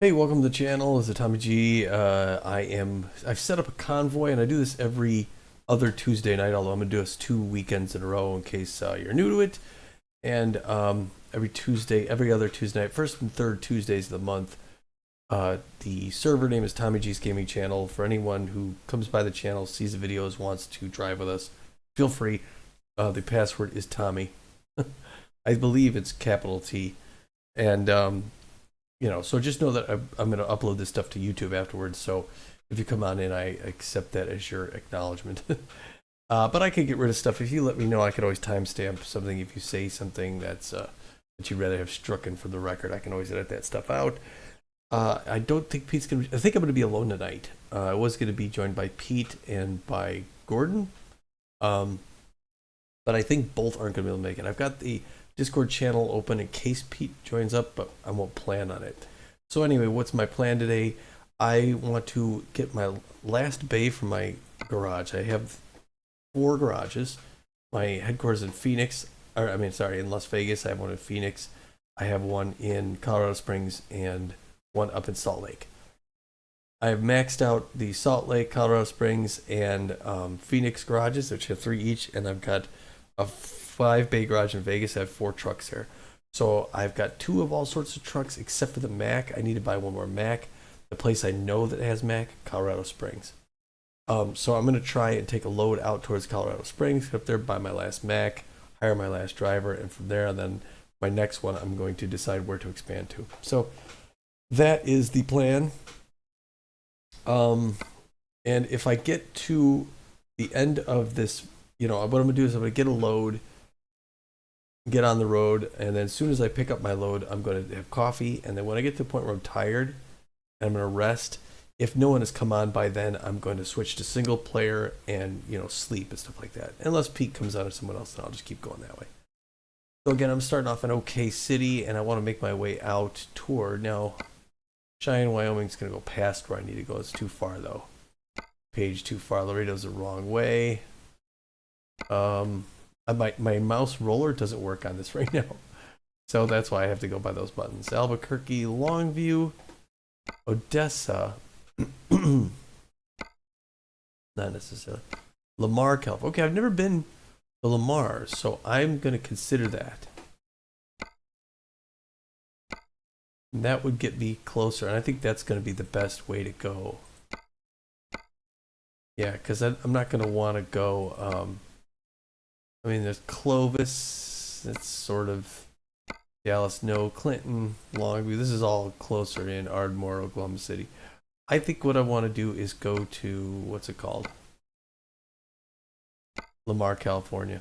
Hey, welcome to the channel. This is Tommy G. I've set up a convoy, and I do this every other Tuesday night. Although I'm gonna do this 2 weekends in a row in case you're new to it. And every other Tuesday night, first and third Tuesdays of the month. The server name is Tommy G's Gaming Channel. For anyone who comes by the channel, sees the videos, wants to drive with us, feel free. The password is Tommy. I believe it's capital T, and so just know that I'm going to upload this stuff to YouTube afterwards. So if you come on in, I accept that as your acknowledgement. But I could get rid of stuff if you let me know. I could always timestamp something if you say something that you'd rather have stricken from the record. I can always edit that stuff out. I don't think Pete's going to. I think I'm going to be alone tonight. I was going to be joined by Pete and by Gordon, but I think both aren't going to be able to make it. I've got the Discord channel open in case Pete joins up, but I won't plan on it. So anyway, what's my plan today? I want to get my last bay from my garage. I have 4 garages. My headquarters in in Las Vegas. I have one in Phoenix. I have one in Colorado Springs and one up in Salt Lake. I have maxed out the Salt Lake, Colorado Springs, and Phoenix garages, which have 3 each, and I've got a 5-bay garage in Vegas. I have 4 trucks there. So I've got 2 of all sorts of trucks except for the Mack. I need to buy one more Mack. The place I know that has Mack, Colorado Springs. So I'm going to try and take a load out towards Colorado Springs, get up there, buy my last Mack, hire my last driver, and from there, and then my next one, I'm going to decide where to expand to. So that is the plan. And if I get to the end of this, what I'm going to do is I'm going to get a load, get on the road, and then as soon as I pick up my load, I'm going to have coffee, and then when I get to the point where I'm tired, I'm going to rest. If no one has come on by then, I'm going to switch to single player and, sleep and stuff like that. Unless Pete comes on or someone else, then I'll just keep going that way. So again, I'm starting off in OK City, and I want to make my way out toward, now, Cheyenne, Wyoming's going to go past where I need to go. It's too far, though. Page too far. Laredo's the wrong way. My mouse roller doesn't work on this right now. So that's why I have to go by those buttons. Albuquerque, Longview, Odessa. Not necessarily. Lamar, California. Okay, I've never been to Lamar, so I'm going to consider that. And that would get me closer, and I think that's going to be the best way to go. Yeah, because I'm not going to want to go. There's Clovis. That's sort of Dallas, no, Clinton, Longview. This is all closer in Ardmore, Oklahoma City. I think what I want to do is go to, what's it called? Lamar, California.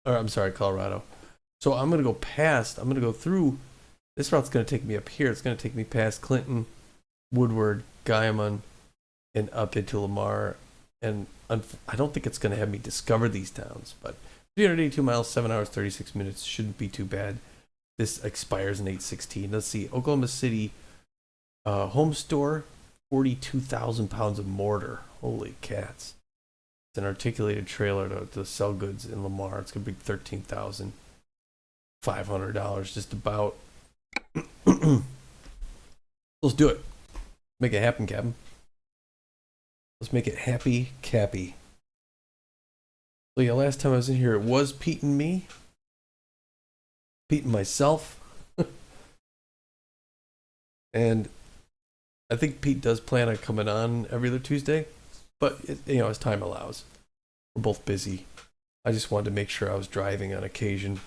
Or, I'm sorry, Colorado. So I'm going to go past, I'm going to go through, this route's going to take me up here. It's going to take me past Clinton, Woodward, Guymon, and up into Lamar. And I don't think it's going to have me discover these towns, but 382 miles, 7 hours, 36 minutes shouldn't be too bad. This expires in 8/16. Let's see, Oklahoma City home store, 42,000 pounds of mortar. Holy cats. It's an articulated trailer to sell goods in Lamar. It's going to be $13,500 just about. Let's do it. Make it happen, Captain. Let's make it happy, Cappy. So yeah, last time I was in here, it was Pete and me. Pete and myself. And I think Pete does plan on coming on every other Tuesday. But, as time allows. We're both busy. I just wanted to make sure I was driving on occasion.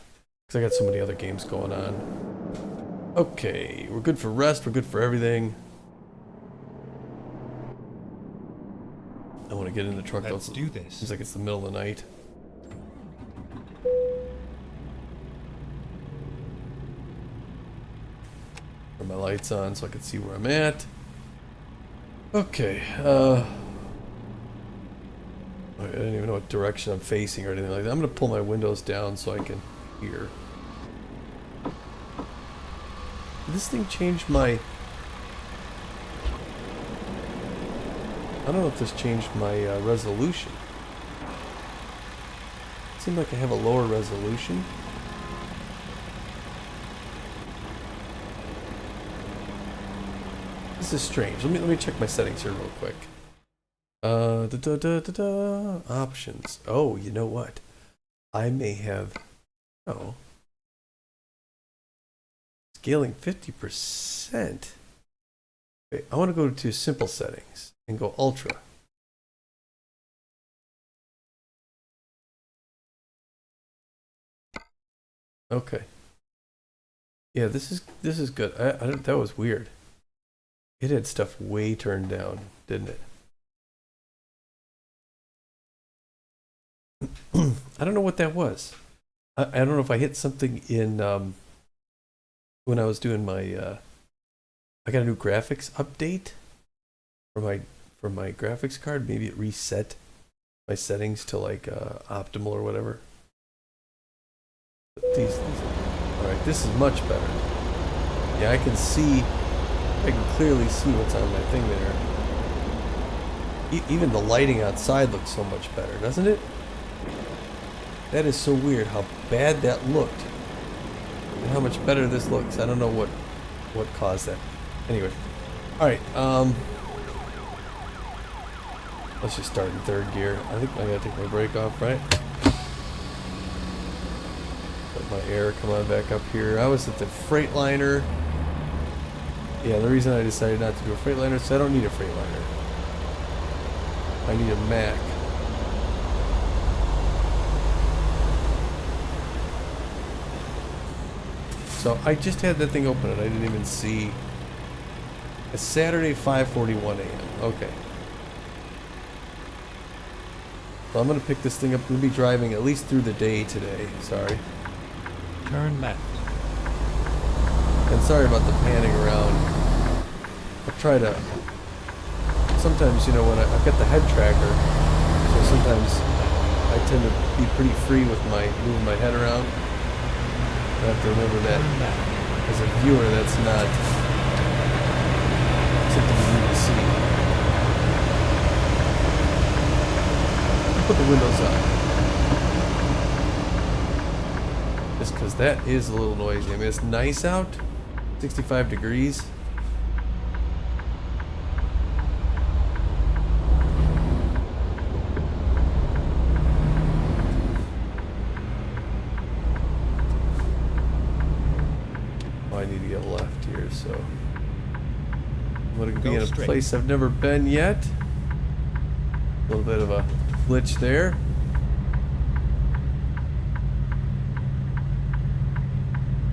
Because I got so many other games going on. Okay, we're good for rest. We're good for everything. I want to get in the truck. Let's do this. Seems like it's the middle of the night. Turn my lights on so I can see where I'm at. Okay. I don't even know what direction I'm facing or anything like that. I'm going to pull my windows down so I can hear. Did this thing change my... I don't know if this changed my resolution. It seemed like I have a lower resolution. This is strange. Let me check my settings here real quick. Options. Oh, you know what? I may have. Oh. Scaling 50%. Wait, I want to go to simple settings and go ultra. Okay. Yeah, this is good. I don't, that was weird. It had stuff way turned down, didn't it? I don't know what that was. I don't know if I hit something in when I was doing my I got a new graphics update for my graphics card. Maybe it reset my settings to like optimal or whatever. But these all right, this is much better. Yeah, I can clearly see what's on my thing there. Even the lighting outside looks so much better, doesn't it? That is so weird how bad that looked and how much better this looks. I don't know what caused that. Anyway, all right. Let's just start in third gear. I think I gotta take my brake off, right? Let my air come on back up here. I was at the Freightliner. Yeah, the reason I decided not to do a Freightliner is I don't need a Freightliner. I need a Mack. So I just had that thing open and I didn't even see. It's Saturday, 5:41 a.m. Okay. So I'm going to pick this thing up. I'm going to be driving at least through the day today. Sorry. Turn left. And sorry about the panning around. I'll try to... Sometimes, you know, when I've got the head tracker, so sometimes I tend to be pretty free with moving my head around. I have to remember that as a viewer, that's not something you need to see. Put the windows up. Just because that is a little noisy. I mean, it's nice out, 65 degrees. I need to get left here, so I'm going to be in a place I've never been yet. A little bit of a glitch there.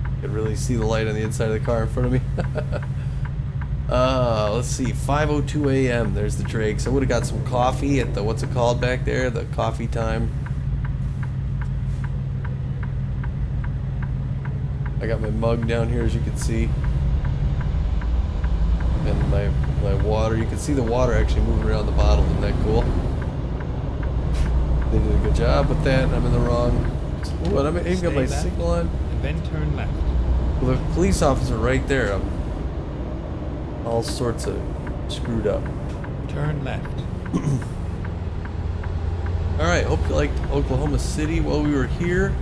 You can really see the light on the inside of the car in front of me. Let's see, 5:02 a.m. There's the drag. So I would have got some coffee at the, what's it called back there? The coffee time. I got my mug down here, as you can see, and my water. You can see the water actually moving around the bottle. Isn't that cool? They did a good job with that. I'm in the wrong. Ooh, and I even got my signal on. And then turn left. Well, the police officer right there. I'm all sorts of screwed up. Turn left. All right. Hope you liked Oklahoma City while we were here.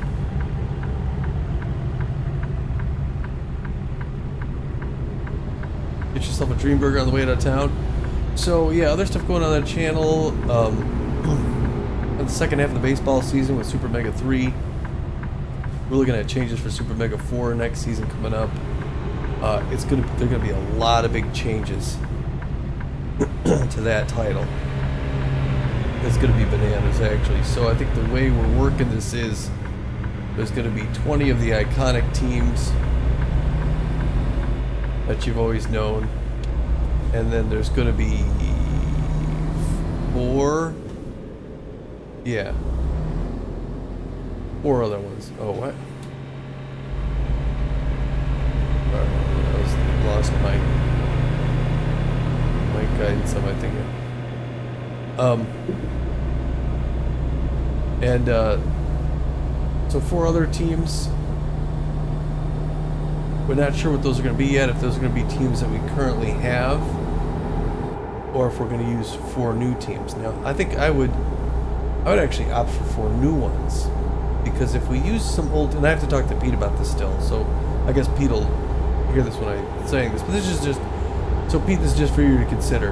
Get yourself a dream burger on the way out of town. So yeah, other stuff going on the channel. In the second half of the baseball season with Super Mega 3, we're looking at changes for Super Mega 4 next season coming up. There are gonna be a lot of big changes to that title. It's gonna be bananas actually. So I think the way we're working this is there's gonna be 20 of the iconic teams that you've always known, and then there's going to be 4 other ones. Oh, what? I lost my guidance on my thing. So 4 other teams. We're not sure what those are going to be yet, if those are going to be teams that we currently have, or if we're going to use 4 new teams. Now, I think I would actually opt for 4 new ones, because if we use some old, and I have to talk to Pete about this still, so I guess Pete will hear this when I'm saying this, but this is just So Pete, this is just for you to consider.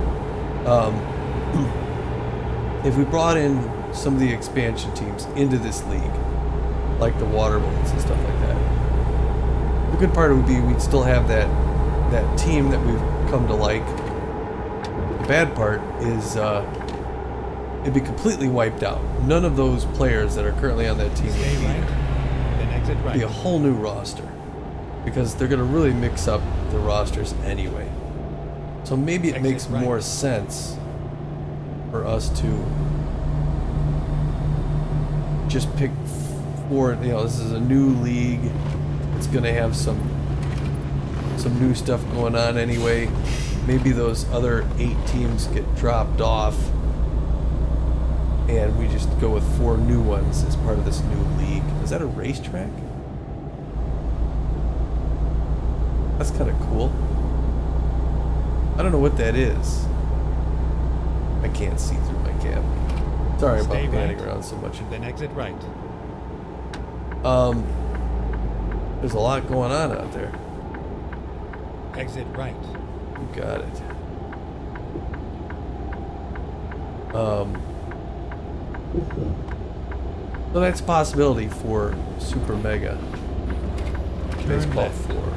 If we brought in some of the expansion teams into this league, like the water bullets and stuff like that, the good part would be we'd still have that team that we've come to like. The bad part is it'd be completely wiped out. None of those players that are currently on that team would Stay be right, there. then exit It'd right. be a whole new roster because they're going to really mix up the rosters anyway. So maybe it Exit makes right. more sense for us to just pick four. You know, this is a new league. It's going to have some new stuff going on anyway. Maybe those other 8 teams get dropped off, and we just go with 4 new ones as part of this new league. Is that a racetrack? That's kind of cool. I don't know what that is. I can't see through my cab. Sorry Stay about panning right, around so much. then exit right. There's a lot going on out there. Exit right. You got it. So that's a possibility for Super Mega Turn Baseball left. 4.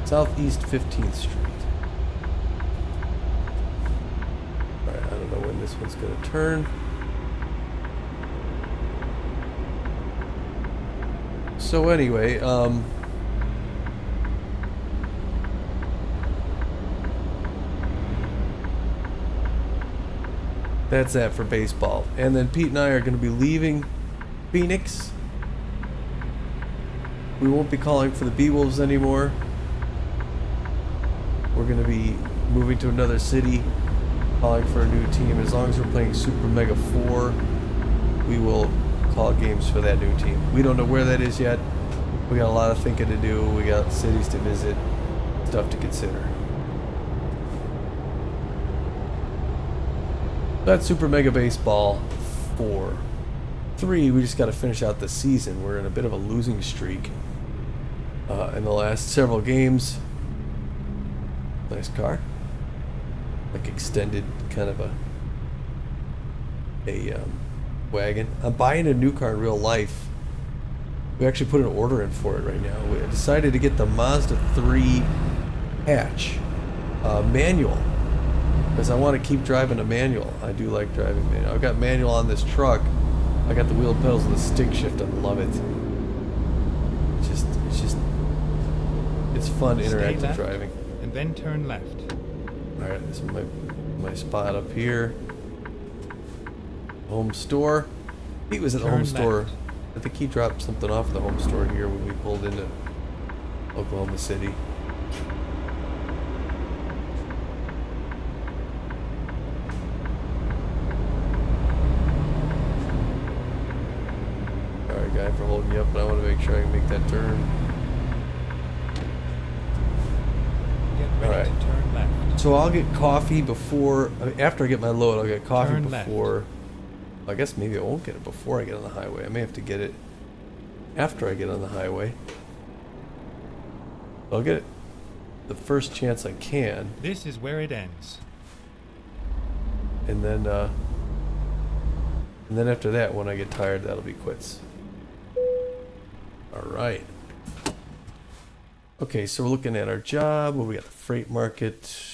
Southeast 15th Street. Alright, I don't know when this one's gonna turn. So anyway, that's that for baseball. And then Pete and I are going to be leaving Phoenix. We won't be calling for the Beewolves anymore. We're going to be moving to another city, calling for a new team. As long as we're playing Super Mega 4, we will call games for that new team. We don't know where that is yet. We got a lot of thinking to do. We got cities to visit, stuff to consider. That's Super Mega Baseball 4. 3, we just got to finish out the season. We're in a bit of a losing streak in the last several games. Nice car. Like extended kind of a wagon. I'm buying a new car in real life. We actually put an order in for it right now. We decided to get the Mazda 3 hatch manual because I want to keep driving a manual. I do like driving manual. I've got manual on this truck. I got the wheel pedals and the stick shift. I love it. It's fun Stay interactive left, driving. and then turn left. All right, this is my spot up here. Home store. He was at the Turn home store. left. I think he dropped something off at the home store here when we pulled into Oklahoma City. Alright, guy, for holding you up, but I want to make sure I can make that turn. Get ready Alright. to turn left. So I'll get coffee before, after I get my load, I'll get coffee Turn left. before. I guess maybe I won't get it before I get on the highway. I may have to get it after I get on the highway. I'll get it the first chance I can, This is where it ends. and then after that, when I get tired, that'll be quits. All right. Okay, so we're looking at our job. Well, we got the freight market.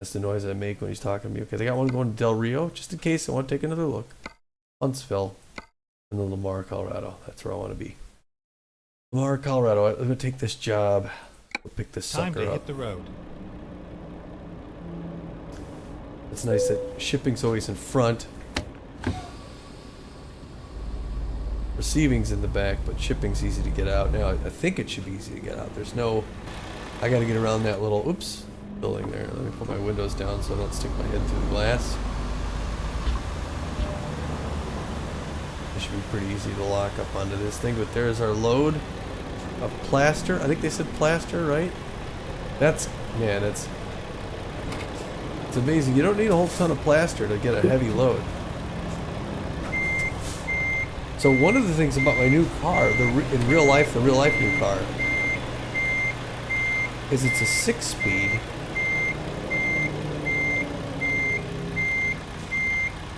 That's the noise I make when he's talking to me. Okay, they got one going to Del Rio, just in case I want to take another look. Huntsville, and then Lamar, Colorado. That's where I want to be. Lamar, Colorado. I'm gonna take this job. We'll pick this Time sucker to up. hit the road. It's nice that shipping's always in front. Receiving's in the back, but shipping's easy to get out. Now, I think it should be easy to get out. There's no... I gotta get around that little... Oops. Building there. Let me put my windows down so I don't stick my head through the glass. It should be pretty easy to lock up onto this thing, but there's our load of plaster. I think they said plaster, right? That's... Man, it's amazing. You don't need a whole ton of plaster to get a heavy load. So one of the things about my new car, in real life, the real life new car, is it's a 6-speed.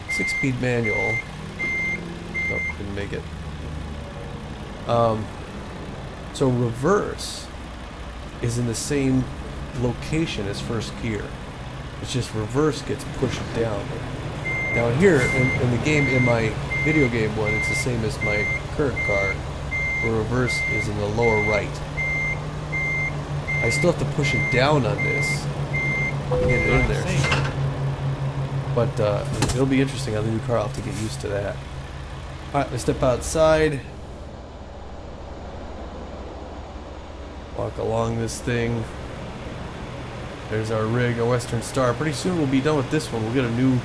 6-speed manual. Nope, didn't make it. So reverse is in the same location as first gear. It's just reverse gets pushed down. Now here, in the game, in my video game one, it's the same as my current car, where reverse is in the lower right. I still have to push it down on this to get it in there. But it'll be interesting on the new car. I'll have to get used to that. Alright, let's step outside. Walk along this thing. There's our rig, a Western Star. Pretty soon we'll be done with this one. We'll get a new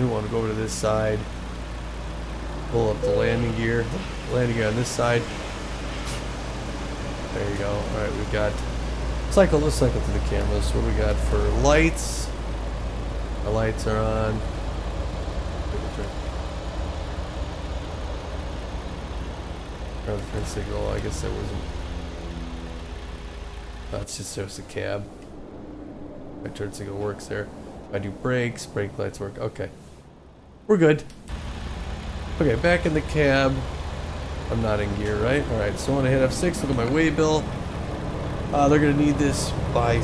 one. We'll go over to this side. Pull up the landing gear. Landing gear on this side. There you go. Alright, we've got let's cycle to the cameras. What do we got for lights? The lights are on. Turn signal. I guess that wasn't. That's just a cab. My turn signal works there. If I do brakes, brake lights work. Okay, we're good. Okay, back in the cab. I'm not in gear, right? All right. So when I hit F6, look at my way bill. They're gonna need this by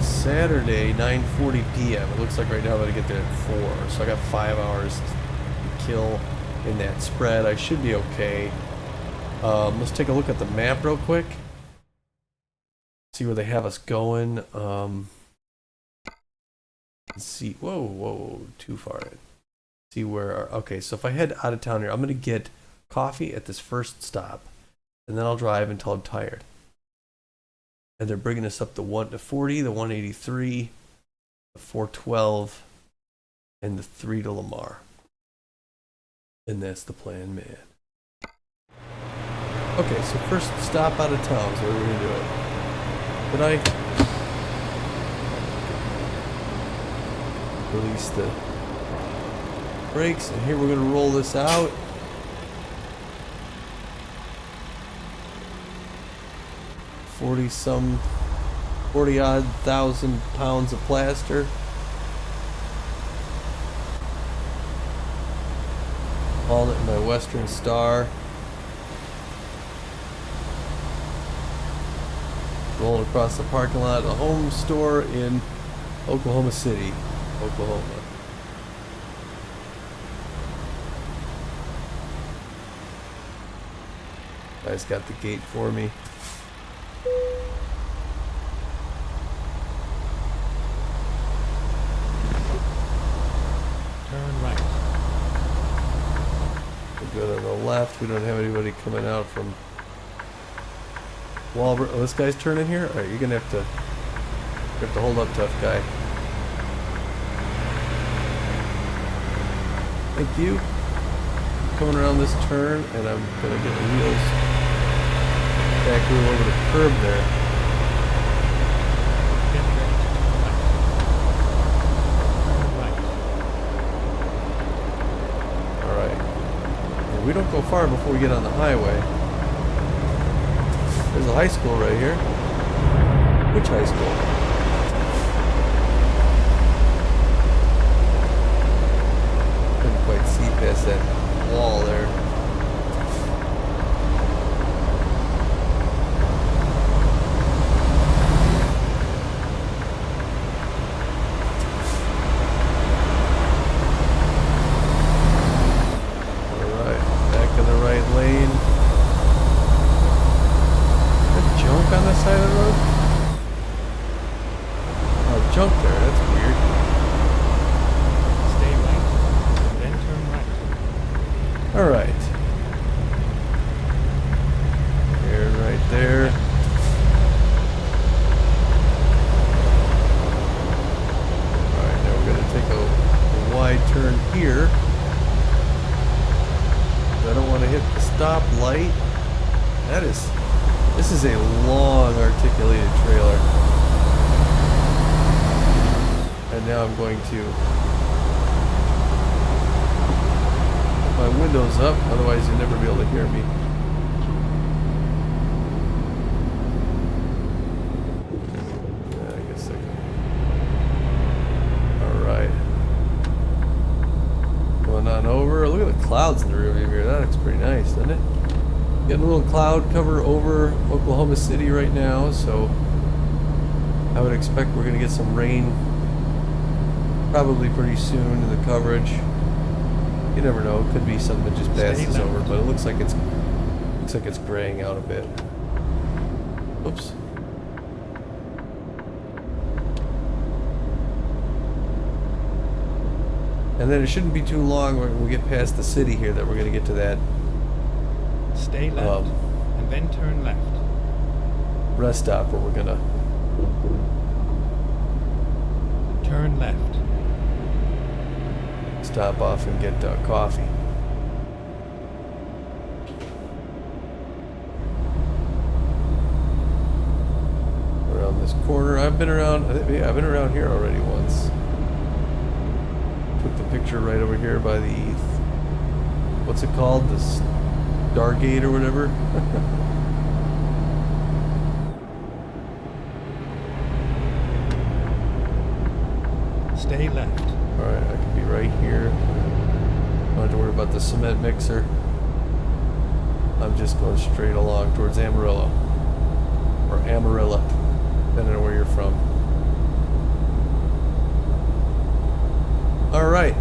Saturday, 9:40 p.m. It looks like right now I'm gonna get there at 4, so I got 5 hours to kill in that spread. I should be okay. Let's take a look at the map real quick. See where they have us going. Let's see. Whoa, too far in. See where okay, so if I head out of town here, I'm gonna get coffee at this first stop, and then I'll drive until I'm tired. And they're bringing us up the 1-40, the 183, the 412, and the 3 to Lamar. And that's the plan, man. Okay, so first stop out of town, so we're gonna do it. Did I release the brakes? And here we're gonna roll this out. $40-odd thousand pounds of plaster. All in my Western Star. Rolling across the parking lot of the home store in Oklahoma City, Oklahoma. Guy's got the gate for me. Turn right. We're good on the left. We don't have anybody coming out from Walbert. Oh, this guy's turning here? Alright, you're gonna have to hold up, tough guy. Thank you. I'm coming around this turn, and I'm gonna get the wheels back wheel over the curb there. Alright. And we don't go far before we get on the highway. There's a high school right here. Which high school? Couldn't quite see past that wall there. Alright, back in the right lane. On the side of the road? Oh, junk there, that's weird. Stay right, then turn right. Alright. Here, right there. Alright, now we're going to take a wide turn here. I don't want to hit the stop light. This is a long articulated trailer. And now I'm going to my windows up, otherwise you'll never be able to hear me. Yeah, I guess I can. Alright. Going on over. Look at the clouds in the rearview mirror. That looks pretty nice, doesn't it? Getting a little cloud cover over Oklahoma City right now, so I would expect we're going to get some rain probably pretty soon in the coverage. You never know, it could be something that just passes over, but it looks like it's graying out a bit. Oops. And then it shouldn't be too long when we get past the city here that we're going to get to that Stay left, and then turn left. rest stop where we're going to Turn left. stop off and get coffee. Around this corner. I've been around here already once. Took the picture right over here by the, what's it called? The Stargate or whatever. Stay left. Alright, I can be right here. Don't have to worry about the cement mixer. I'm just going straight along towards Amarillo. Or Amarillo, depending on where you're from. Alright,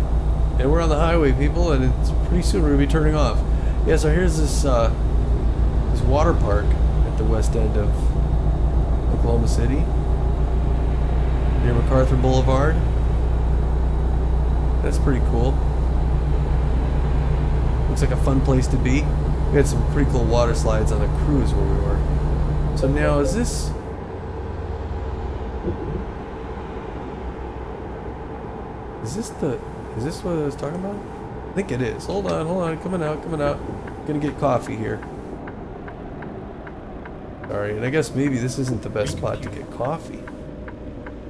and we're on the highway, people, and it's pretty soon we're going to be turning off. Yeah, so here's this water park at the west end of Oklahoma City, near MacArthur Boulevard. That's pretty cool. Looks like a fun place to be. We had some pretty cool water slides on the cruise where we were. So now is this what I was talking about? I think it is. Hold on, coming out. Gonna get coffee here. Alright, and I guess maybe this isn't the best spot to get coffee.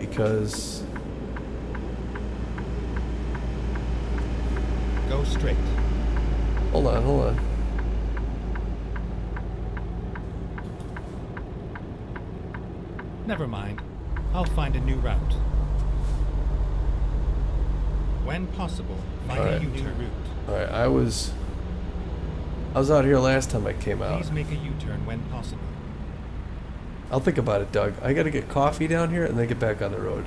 Because Go straight. hold on. Never mind. I'll find a new route. When possible, find Alright. a U-turn route. Alright, I was out here last time I came out. Please make a U-turn when possible. I'll think about it, Doug. I gotta get coffee down here and then get back on the road.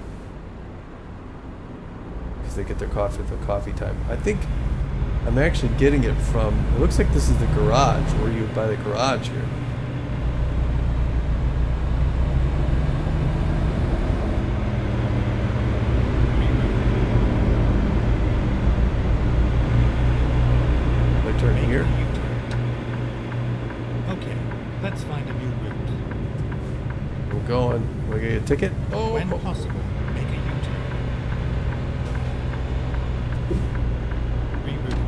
Because they get their coffee at the coffee time. I think I'm actually getting it from, it looks like this is the garage, where you buy the garage here. I turn Make here. a U-turn. Okay, let's find a new route. I'm going. Am I gonna get a ticket? Oh, When possible, make a U-turn. Reroute.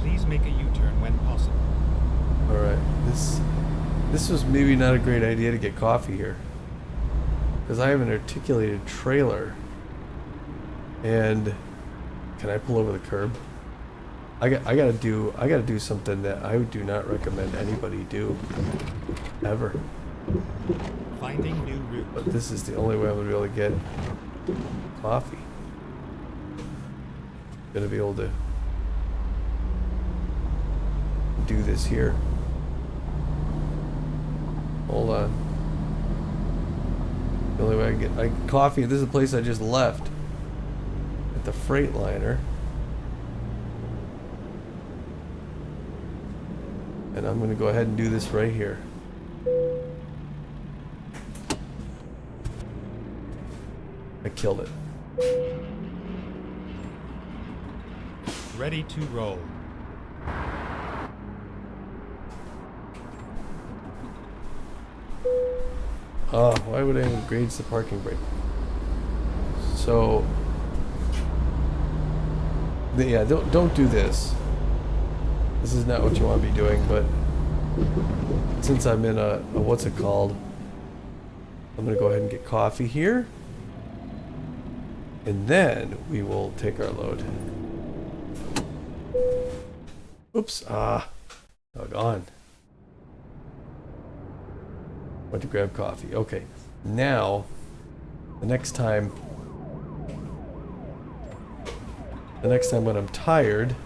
Please make a U-turn when possible. Alright, this was maybe not a great idea to get coffee here. Because I have an articulated trailer. And can I pull over the curb? I gotta do something that I do not recommend anybody do. Ever. Finding new route. But this is the only way I'm gonna be able to get coffee. Gonna be able to do this here. Hold on. The only way I can get coffee, this is a place I just left. At the Freightliner. And I'm gonna go ahead and do this right here. I killed it. Ready to roll. Oh, why would I engage the parking brake? So, yeah, don't do this. This is not what you want to be doing, but since I'm in a what's it called? I'm gonna go ahead and get coffee here. And then we will take our load. Oops. Doggone. Went to grab coffee. Okay. Now, the next time when I'm tired,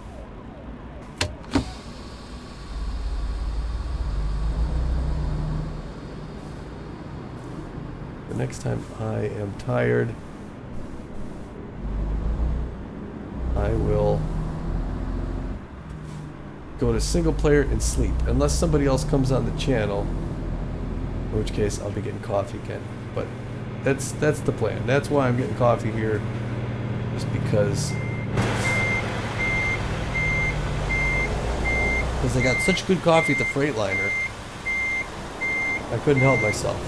I will go to single player and sleep, unless somebody else comes on the channel, in which case I'll be getting coffee again. But that's the plan. That's why I'm getting coffee here, just because I got such good coffee at the Freightliner. I couldn't help myself.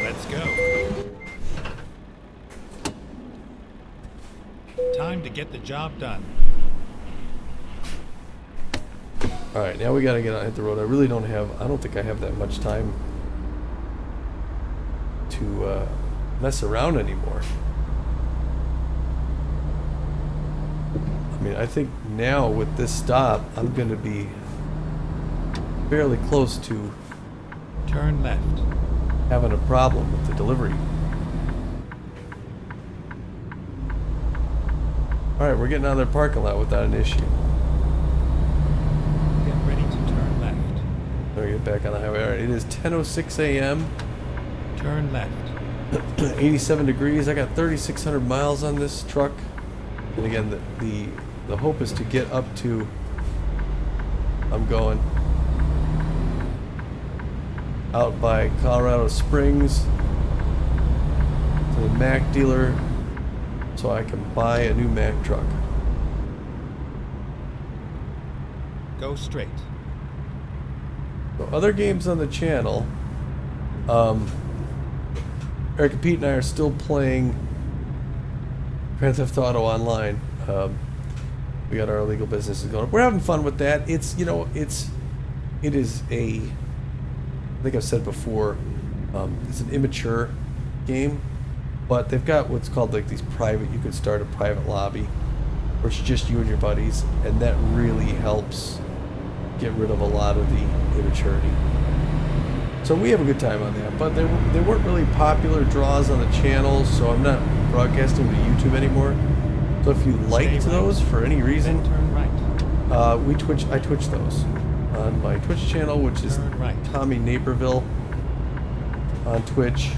Let's go. Time to get the job done. Alright, now we gotta get on hit the road. I don't think I have that much time to mess around anymore. I mean, I think now with this stop, I'm gonna be fairly close to Turn left. having a problem with the delivery. Alright, we're getting out of their parking lot without an issue. Get ready to turn left. Let me get back on the highway. Alright, it is 10:06 a.m. Turn left. 87 degrees. I got 3,600 miles on this truck. And again, the hope is to get up to, I'm going out by Colorado Springs to the Mack dealer so I can buy a new Mack truck. Go straight. So other games on the channel, Eric and Pete and I are still playing Grand Theft Auto Online. We got our illegal businesses going. We're having fun with that. It is a, I think I've said before, it's an immature game, but they've got what's called like these private, you could start a private lobby where it's just you and your buddies, and that really helps get rid of a lot of the immaturity. So we have a good time on that, but they weren't really popular draws on the channel, so I'm not broadcasting to YouTube anymore. So if you liked those for any reason, Then turn right. I Twitch those on my Twitch channel, which is Turn right. Tommy Naperville on Twitch.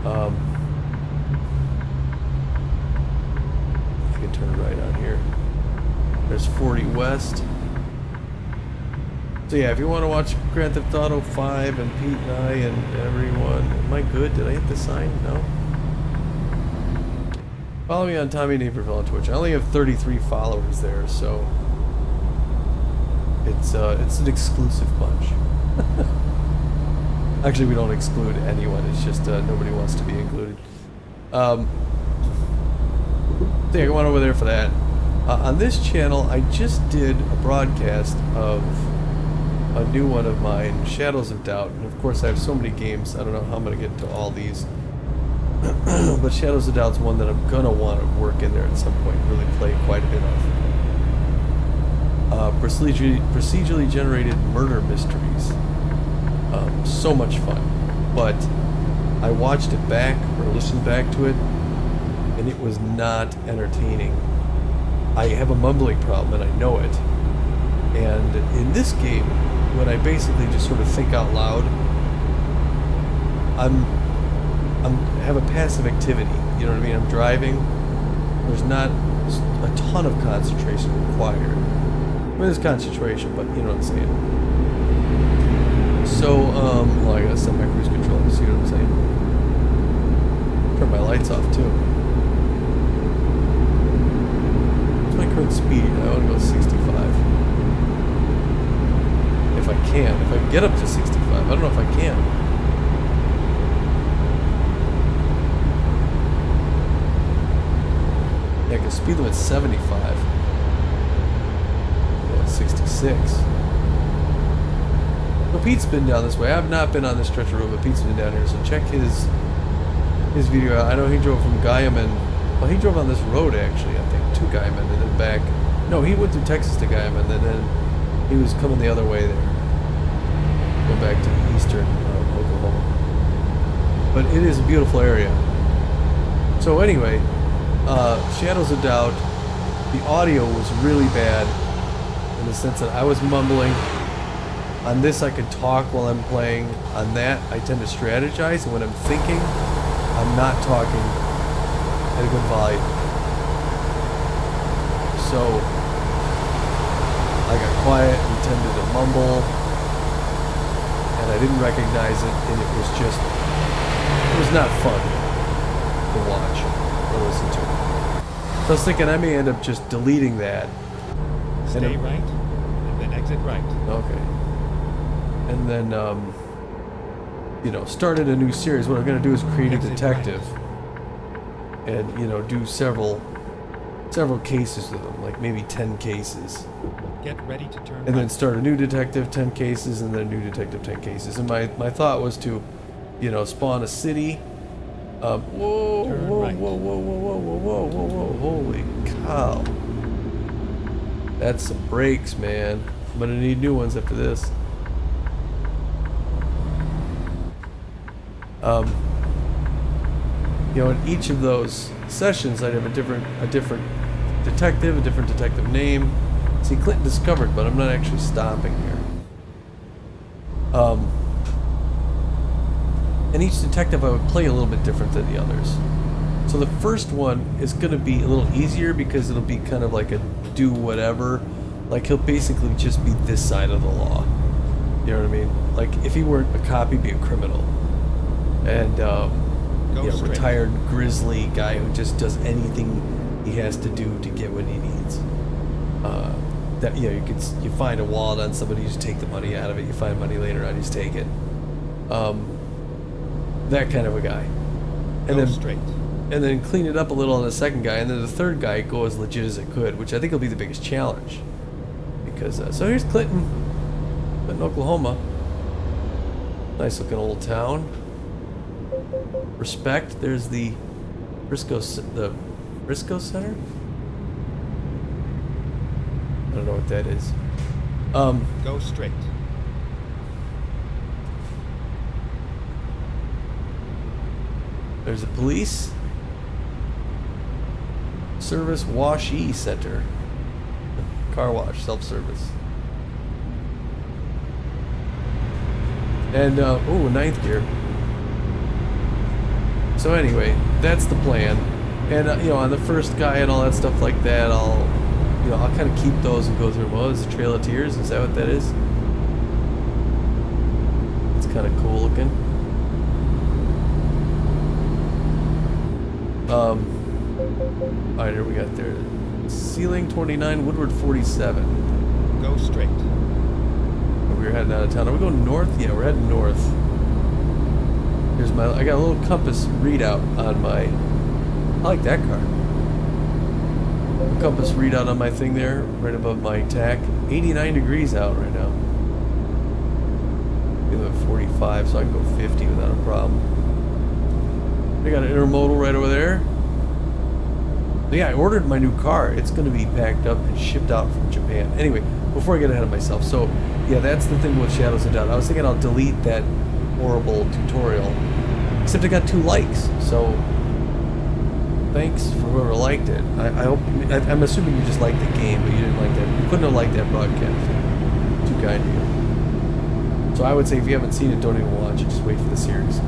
I can turn right on here. There's 40 West. So yeah, if you want to watch Grand Theft Auto 5 and Pete and I and everyone, am I good? Did I hit the sign? No. Follow me on Tommy Naperville on Twitch. I only have 33 followers there, so it's an exclusive bunch. Actually, we don't exclude anyone. It's just nobody wants to be included. So yeah, go on over there for that. On this channel, I just did a broadcast of a new one of mine, Shadows of Doubt, and of course I have so many games, I don't know how I'm going to get into all these, but Shadows of Doubt's one that I'm going to want to work in there at some point, really play quite a bit of. Procedurally generated murder mysteries. So much fun, but I watched it back, or listened back to it, and it was not entertaining. I have a mumbling problem, and I know it. And in this game, when I basically just sort of think out loud, I have a passive activity. You know what I mean? I'm driving. There's not a ton of concentration required. I mean, there's concentration, but you know what I'm saying. So, well, I gotta set my cruise control. You see what I'm saying? Turn my lights off too. What's my current speed? I want to go 65. If I can get up to 65. I don't know if I can. Yeah, because speed limit's 75. Yeah, 66. So Pete's been down this way. I've not been on this stretch of road, but Pete's been down here. So check his his video. I know he drove from Guyman. Well, he drove on this road actually, I think, to Guyman and then back. No, he went through Texas to Guyman and then he was coming the other way there. Going back to eastern Oklahoma. But it is a beautiful area. So anyway, Shadows of Doubt, the audio was really bad in the sense that I was mumbling. On this I could talk while I'm playing. On that I tend to strategize, and when I'm thinking, I'm not talking at a good volume. So I got quiet and tended to mumble, and I didn't recognize it, and it was not fun to watch or listen to. So I was thinking I may end up just deleting that. Stay right, and then exit right. Okay. And then, started a new series. What I'm going to do is create a detective. And, do several cases with them, like maybe 10 cases. Get ready to turn and then start a new detective, 10 cases, and then a new detective, 10 cases. And my thought was to, spawn a city. Whoa, holy cow. That's some brakes, man. I'm gonna need new ones after this. In each of those sessions, I'd have a different detective, a different detective name. See, Clinton discovered, but I'm not actually stopping here. And each detective I would play a little bit different than the others. So the first one is going to be a little easier because it'll be kind of like a do whatever. Like he'll basically just be this side of the law. You know what I mean? Like if he weren't a cop, he'd be a criminal. And retired grizzly guy who just does anything he has to do to get what he needs. You find a wallet on somebody, you just take the money out of it. You find money later on, you just take it. That kind of a guy. And then straight. And then clean it up a little on the second guy, and then the third guy go as legit as it could, which I think will be the biggest challenge. Because so here's Clinton, Oklahoma. Nice looking old town. Respect. There's the Briscoe Center. I don't know what that is. Go straight. There's the police service washee center. Car wash, self-service. And ninth gear. So anyway, that's the plan. And on the first guy and all that stuff like that, I'll kind of keep those and go through them. Oh, is the Trail of Tears? Is that what that is? It's kind of cool looking. Alright, here we got there. Ceiling 29, Woodward 47. Go straight. We're heading out of town. Are we going north? Yeah, we're heading north. Here's I got a little compass readout on my, I like that car. Compass readout on my thing there, right above my tack. 89 degrees out right now. I'm at 45, so I can go 50 without a problem. I got an intermodal right over there. But yeah, I ordered my new car. It's going to be packed up and shipped out from Japan. Anyway, before I get ahead of myself. So, yeah, that's the thing with Shadows of Doubt. I was thinking I'll delete that horrible tutorial. Except I got 2 likes. So, thanks for whoever liked it. I hope... I'm assuming you just liked the game, but you didn't like that. You couldn't have liked that broadcast. Too kind of you. So I would say if you haven't seen it, don't even watch it. Just wait for the series.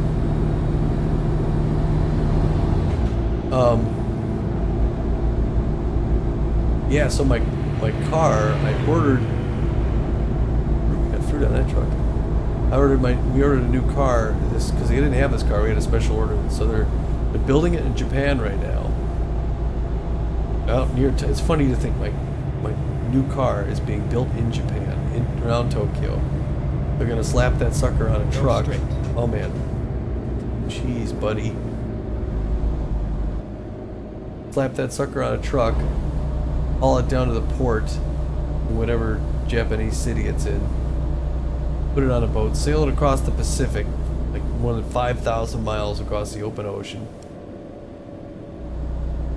Yeah, so my car, I ordered... We got fruit on that truck. We ordered a new car, because they didn't have this car, we had a special order. So they're building it in Japan right now. Out near, it's funny to think my new car is being built in Japan, around Tokyo. They're gonna slap that sucker on a truck. Oh man. Jeez, buddy. Slap that sucker on a truck, haul it down to the port in whatever Japanese city it's in, put it on a boat, sail it across the Pacific, like more than 5,000 miles across the open ocean.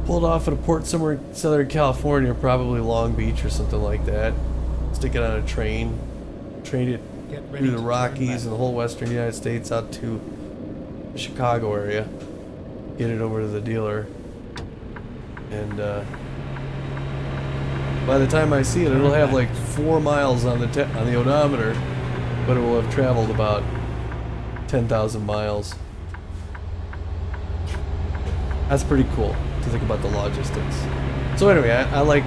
Pulled off at a port somewhere in Southern California, probably Long Beach or something like that. Stick it on a train, trained it through the Rockies and the whole western United States out to the Chicago area. Get it over to the dealer. And by the time I see it, it'll have like 4 miles on the odometer, but it will have traveled about 10,000 miles. That's pretty cool to think about the logistics. So anyway, I like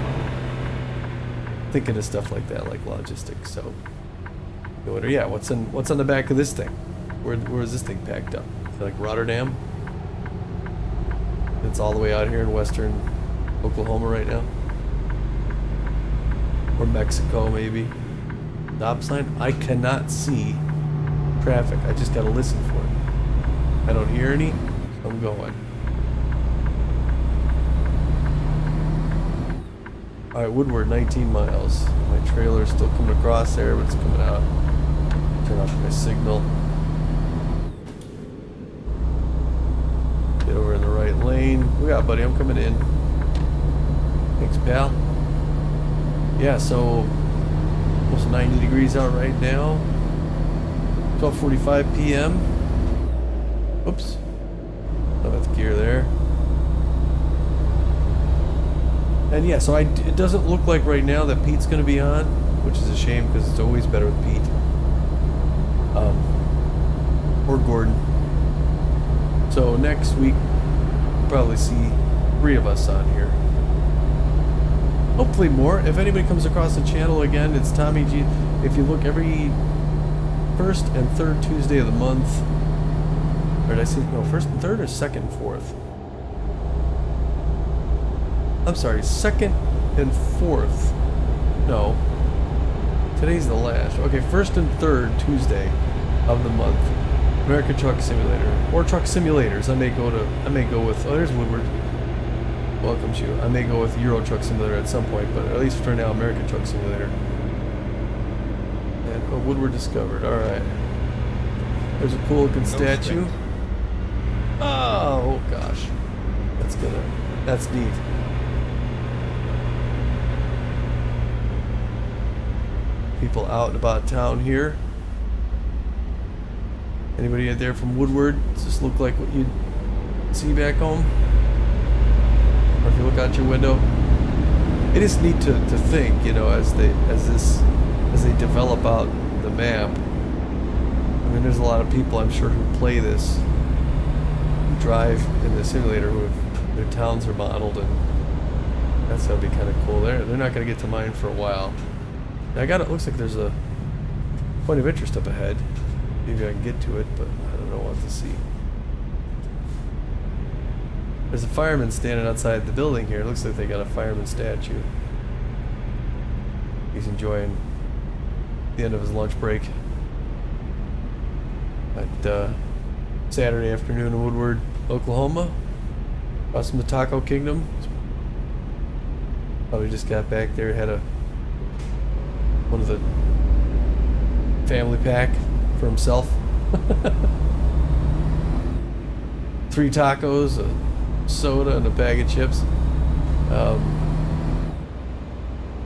thinking of stuff like that, like logistics. So, yeah, what's on the back of this thing? Where is this thing packed up? Like Rotterdam? It's all the way out here in western Oklahoma right now. Or Mexico, maybe. Stop sign? I cannot see traffic. I just gotta listen for it. I don't hear any, so I'm going. Alright, Woodward, 19 miles. My trailer's still coming across there, but it's coming out. Turn off my signal. Get over in the right lane. What we got, buddy? I'm coming in. Thanks, pal. Yeah, so almost 90 degrees out right now. 12:45 p.m. Oops. Oh, that's gear there. And yeah, so it doesn't look like right now that Pete's going to be on, which is a shame because it's always better with Pete. Or Gordon. So next week, we'll probably see 3 of us on here. Hopefully more. If anybody comes across the channel again, it's Tommy G. If you look every first and third Tuesday of the month, or did I say, no, first and third or second and fourth? I'm sorry, second and fourth. No. Today's the last. Okay, first and third Tuesday of the month. American Truck Simulator. Or Truck Simulators. I may go with, oh, there's Woodward. Welcomes you. I may go with Euro Truck Simulator at some point, but at least for now, American Truck Simulator. And Woodward discovered. Alright. There's a cool looking statue. Oh gosh. That's neat. People out and about town here. Anybody out there from Woodward? Does this look like what you'd see back home? Or if you look out your window? It is neat to think, you know, as they develop out the map. I mean, there's a lot of people I'm sure who play this, who drive in the simulator, who have, their towns are modeled, and that's gotta be kind of cool. They're not gonna get to mine for a while. Now it looks like there's a point of interest up ahead. Maybe I can get to it, but I don't know what to see. There's a fireman standing outside the building here. It looks like they got a fireman statue. He's enjoying the end of his lunch break at Saturday afternoon in Woodward, Oklahoma. Across from the Taco Kingdom. Probably just got back there, had one of the family pack for himself. 3 tacos, a soda, and a bag of chips.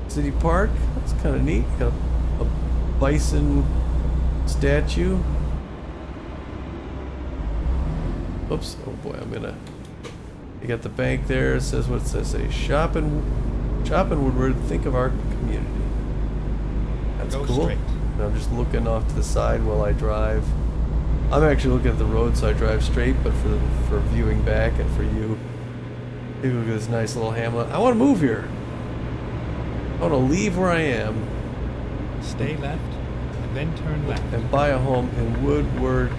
City Park, that's kind of neat. Got a bison statue. Oops, oh boy, you got the bank there. It says, what does it say? Shop in Woodward, think of our community. That's cool. Straight. And I'm just looking off to the side while I drive. I'm actually looking at the road, so I drive straight, but for viewing back and for you, maybe look at this nice little hamlet. I want to move here. I want to leave where I am. Stay left, and then turn left. And buy a home in Woodward.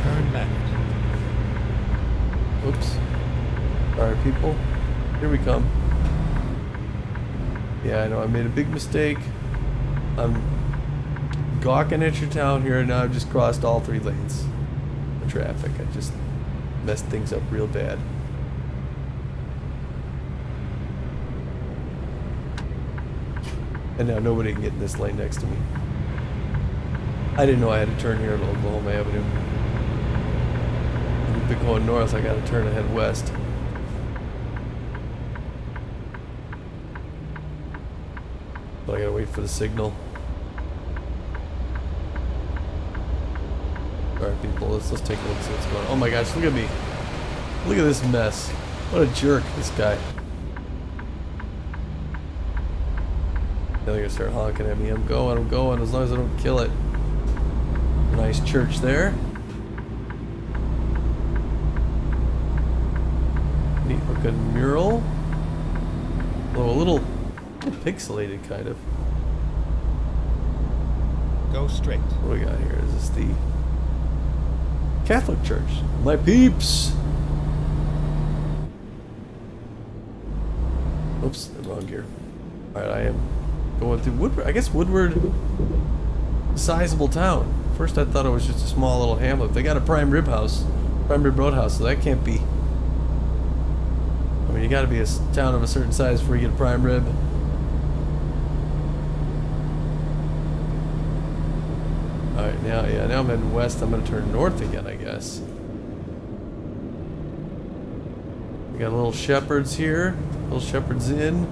Turn left. Oops. Alright, people. Here we come. Yeah, I know I made a big mistake. I'm gawking at your town here, and now I've just crossed all 3 lanes of traffic. I just messed things up real bad. And now nobody can get in this lane next to me. I didn't know I had to turn here at Oklahoma Avenue. If we've been going north, I gotta turn and head west. But I gotta wait for the signal. Alright people, let's take a look, see what's going on. Oh my gosh, look at me. Look at this mess. What a jerk, this guy. Now they're gonna start honking at me. I'm going, as long as I don't kill it. Nice church there. Neat looking mural. Although a little pixelated, kind of. Go straight. What do we got here? Is this the Catholic Church? My peeps! Oops, the wrong gear. Alright, I am going through Woodward. I guess Woodward, sizable town. First I thought it was just a small little hamlet. They got a prime rib roadhouse, so that can't be. I mean, you gotta be a town of a certain size before you get a prime rib. Alright, now I'm heading west. I'm gonna turn north again, I guess. We got a little Shepherd's here. Little Shepherd's Inn.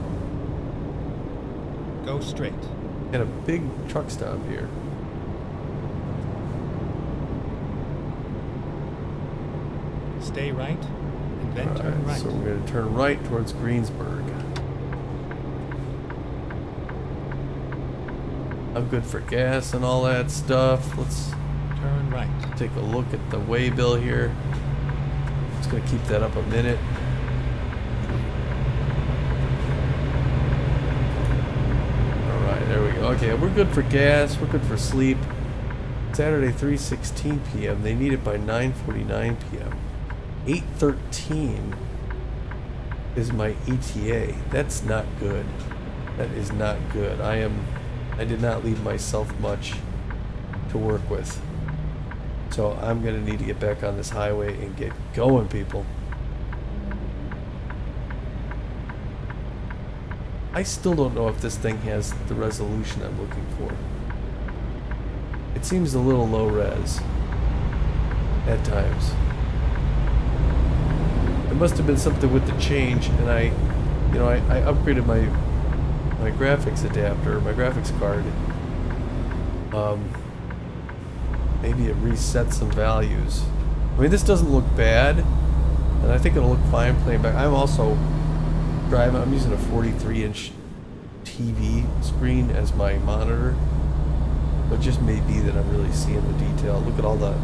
Go straight. And a big truck stop here. Stay right, and then turn right. So we're going to turn right towards Greensburg. I'm good for gas and all that stuff. Let's turn right. Take a look at the waybill here. Just going to keep that up a minute. Alright, there we go. Okay, we're good for gas. We're good for sleep. Saturday, 3:16 p.m. They need it by 9:49 p.m. 8:13 is my ETA. That's not good. That is not good. I did not leave myself much to work with. So I'm gonna need to get back on this highway and get going, people. I still don't know if this thing has the resolution I'm looking for. It seems a little low res at times. It must have been something with the change, and I upgraded my graphics adapter, my graphics card. Maybe it reset some values. I mean, this doesn't look bad, and I think it'll look fine playing back. I'm also driving. I'm using a 43-inch TV screen as my monitor, but it just may be that I'm really seeing the detail. Look at all the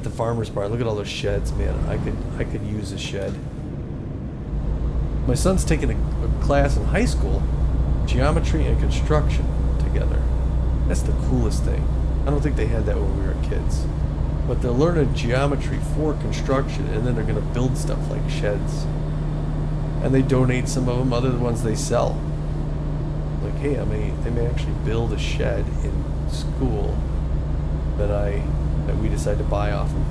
farmer's bar. Look at all those sheds, man. I could use a shed. My son's taking a class in high school, geometry and construction together. That's the coolest thing. I don't think they had that when we were kids. But they're learning geometry for construction, and then they're going to build stuff like sheds. And they donate some of them, other ones they sell. Like, hey, they may actually build a shed in school that we decide to buy off them.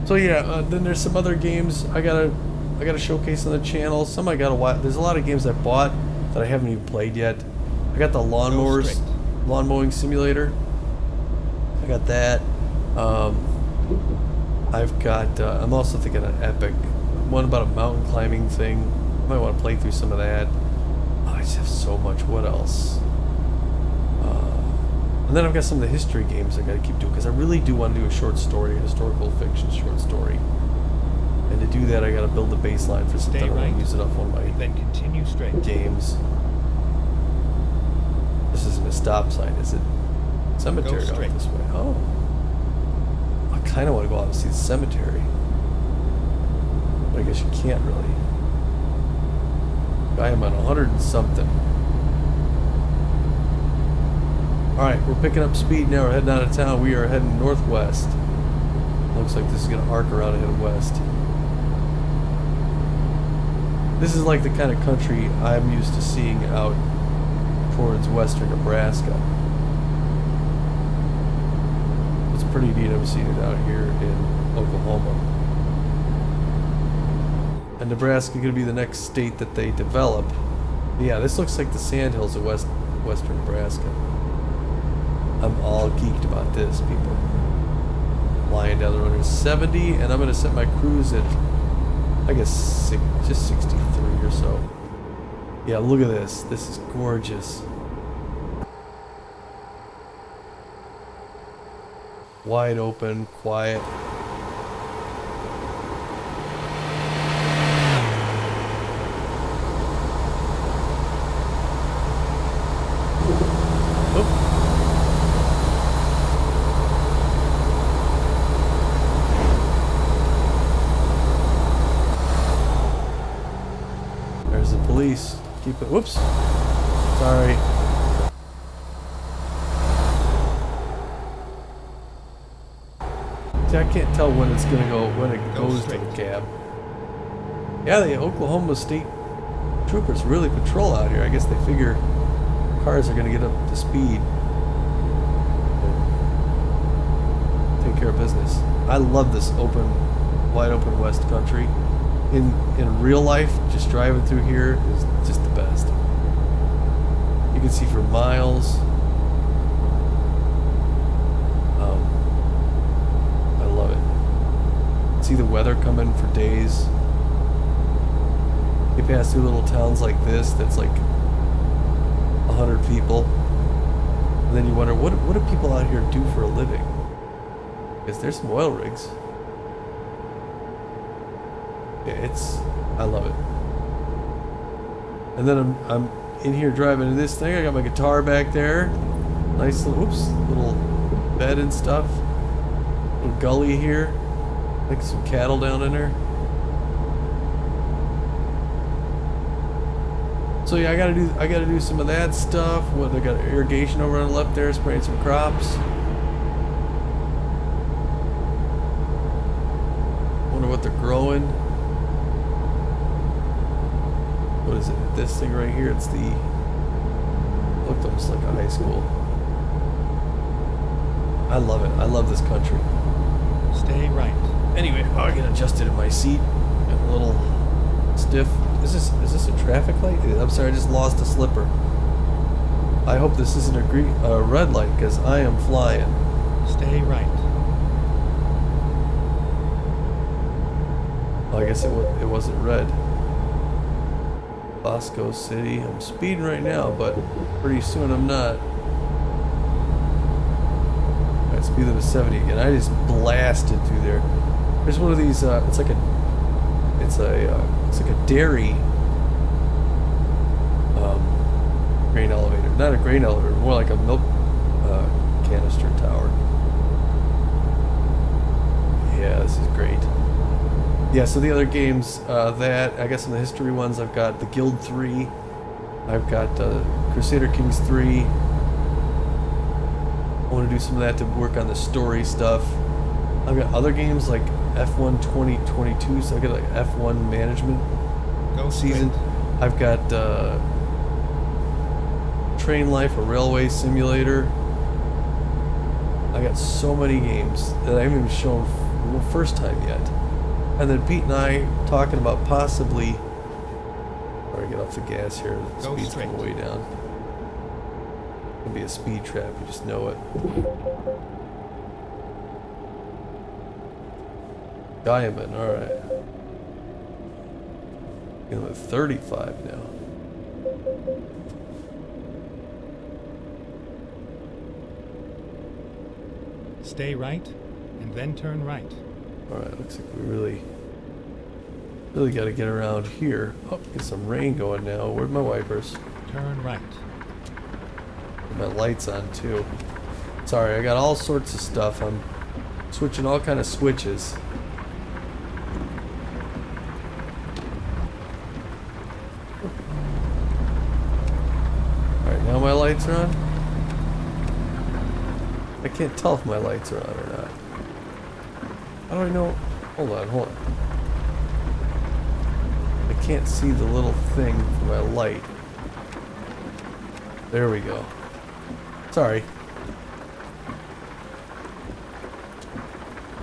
So yeah, then there's some other games I gotta showcase on the channel. Some I gotta watch. There's a lot of games I bought that I haven't even played yet. I got the lawn mowing simulator. I got that. I've got. I'm also thinking of Epic. One about a mountain climbing thing. I might want to play through some of that. Oh, I just have so much. What else? And then I've got some of the history games I gotta keep doing, because I really do want to do a short story, a historical fiction short story. And to do that, I gotta build a baseline for something. I want to use it off one of my then continue straight. Games. This isn't a stop sign, is it? Cemetery off this way. Oh. I kind of want to go out and see the cemetery. But I guess you can't really. I am on 100 and something. Alright, we're picking up speed now. We're heading out of town. We are heading northwest. Looks like this is going to arc around and head west. This is like the kind of country I'm used to seeing out towards western Nebraska. It's pretty neat. I'm seeing it out here in Oklahoma. And Nebraska is going to be the next state that they develop. Yeah, this looks like the sandhills of western Nebraska. I'm all geeked about this, people. Flying down the road at 70, and I'm going to set my cruise at, I guess, just 63 or so. Yeah, look at this. This is gorgeous. Wide open, quiet. There's the police. Keep it. Whoops. Sorry. See, I can't tell when it's gonna go, when it goes to the cab. Yeah, the Oklahoma State Troopers really patrol out here. I guess they figure cars are gonna get up to speed. Take care of business. I love this open, wide open West Country. In real life, just driving through here is just the best. You can see for miles. I love it. See the weather coming for days. You pass through little towns like this that's like 100 people. And then you wonder, what do people out here do for a living? Because there's some oil rigs. Yeah, I love it. And then I'm in here driving in this thing. I got my guitar back there. Nice little, little bed and stuff. Little gully here. Like some cattle down in there. So yeah, I gotta do some of that stuff. What, they got irrigation over on the left there, spraying some crops. Wonder what they're growing. What is it? This thing right here, it's the, looked almost like a high school. I love it. I love this country. Stay right. Anyway, I get adjusted in my seat. Got a little stiff. Is this a traffic light? I'm sorry, I just lost a slipper. I hope this isn't a red light, because I am flying. Stay right. Well, I guess it wasn't red. Bosco City. I'm speeding right now, but pretty soon I'm not. Alright, speed limit 70 again. I just blasted through there. There's one of these. It's like a dairy grain elevator. Not a grain elevator, more like a milk canister tower. Yeah, this is great. Yeah, so the other games that I guess in the history ones, I've got the Guild 3, I've got Crusader Kings 3. I want to do some of that to work on the story stuff. I've got other games like F1 2022, so I've got like F1 management season. I've got Train Life, a railway simulator. I got so many games that I haven't even shown for the first time yet. And then Pete and I talking about possibly, or I get off the gas here, the speed's going way down. It's gonna be a speed trap, you just know it. Diamond, alright. I'm at 35 now. Stay right, and then turn right. Alright, looks like we really got to get around here. Oh, get some rain going now. Where'd my wipers? Turn right. Get my lights on too. Sorry, I got all sorts of stuff. I'm switching all kind of switches. Alright, now my lights are on. I can't tell if my lights are on or not. How do I know? Hold on. I can't see the little thing for my light. There we go. Sorry.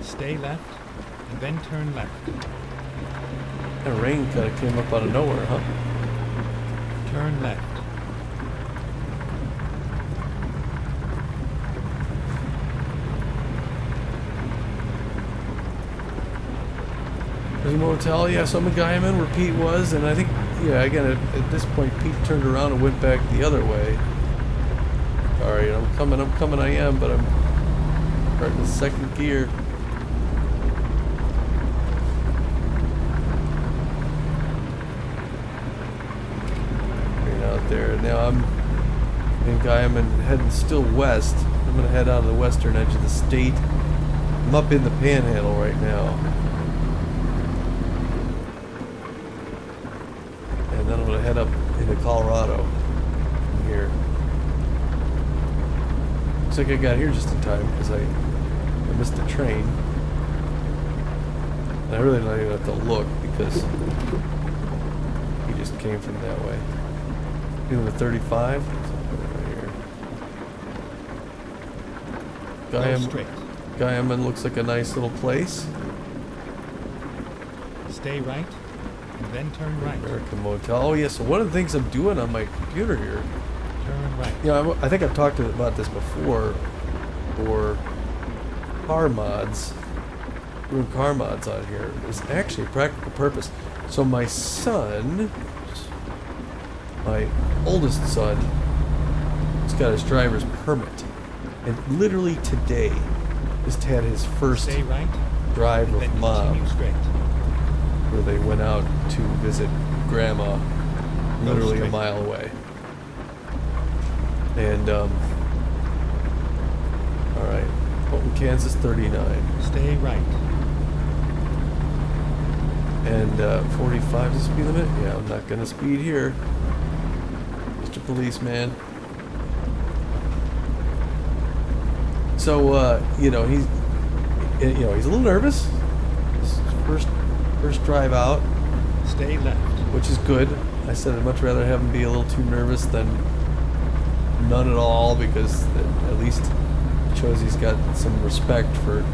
Stay left, and then turn left. That rain kind of came up out of nowhere, huh? Turn left. There's a motel, yeah, so I'm a guy I'm in where Pete was, and I think, yeah, again, at this point, Pete turned around and went back the other way. Alright, I'm coming, I am, but I'm starting the second gear. Right out there. Now I'm heading still west. I'm gonna head out of the western edge of the state. I'm up in the Panhandle right now. And then I'm gonna head up into Colorado from here. Looks like I got here just in time because I missed the train. And I really don't even have to look because he just came from that way. Doing the 35. Right here. Guyam looks like a nice little place. Stay right, and then turn right. American Motel. Oh yeah, so one of the things I'm doing on my computer here, Turn right. you know, I think I've talked about this before, for car mods, doing car mods on here is actually a practical purpose. So my son, my oldest son, has got his driver's permit, and literally today just had his first Stay right, drive and with then mom, continue straight. where they went out to visit grandma, literally a straight. mile away. And all right, Fulton, Kansas 39, Stay right. and 45 is the speed limit. Yeah, I'm not gonna speed here, Mr. Policeman. So you know, he's a little nervous. His first drive out, Stay left. which is good. I said I'd much rather have him be a little too nervous than none at all, because at least it shows he's got some respect for the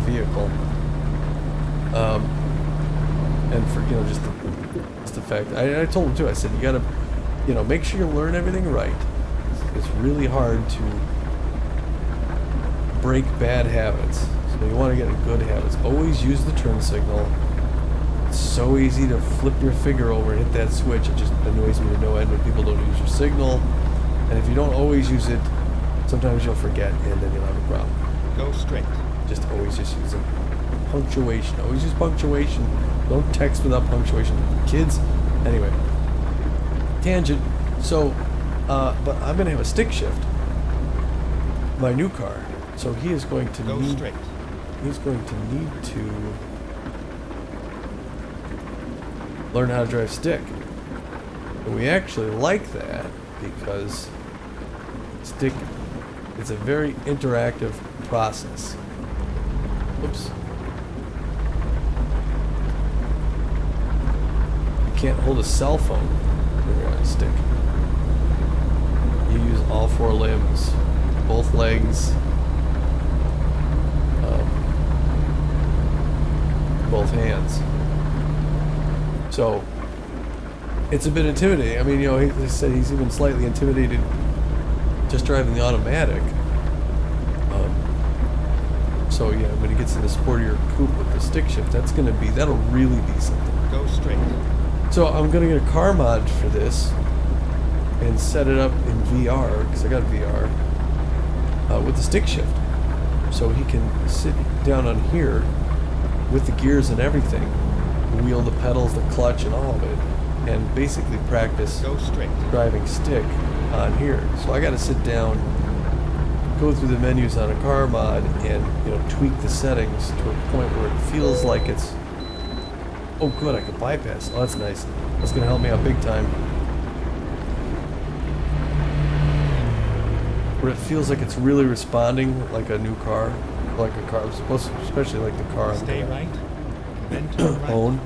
vehicle. And for, just the fact, I told him too, I said, you gotta, make sure you learn everything right. It's really hard to break bad habits. So you want to get in good habits. Always use the turn signal. It's so easy to flip your finger over and hit that switch. It just annoys me to no end when people don't use your signal. And if you don't always use it, sometimes you'll forget and then you'll have a problem. Go straight. Just always use it. Punctuation. Always use punctuation. Don't text without punctuation. Kids, anyway. Tangent. So, but I'm going to have a stick shift. My new car. So he is going to Go straight. He's going to need to learn how to drive stick. And we actually like that because stick is a very interactive process. Oops. You can't hold a cell phone when you're on a stick. You use all four limbs, both legs, both hands. So it's a bit intimidating. I mean, he said he's even slightly intimidated just driving the automatic. So yeah, when he gets in the sportier coupe with the stick shift, that'll really be something. Go straight. So I'm gonna get a car mod for this and set it up in VR, because I got VR, with the stick shift. So he can sit down on here with the gears and everything, wheel the pedals, the clutch, and all of it, and basically practice Go straight. driving stick on here. So I got to sit down, go through the menus on a car mod, and tweak the settings to a point where it feels like it's, oh good, I can bypass. Oh, that's nice. That's gonna help me out big time. Where it feels like it's really responding like a new car, like a car, especially like the car I'm Stay gonna right. Then turn right. own.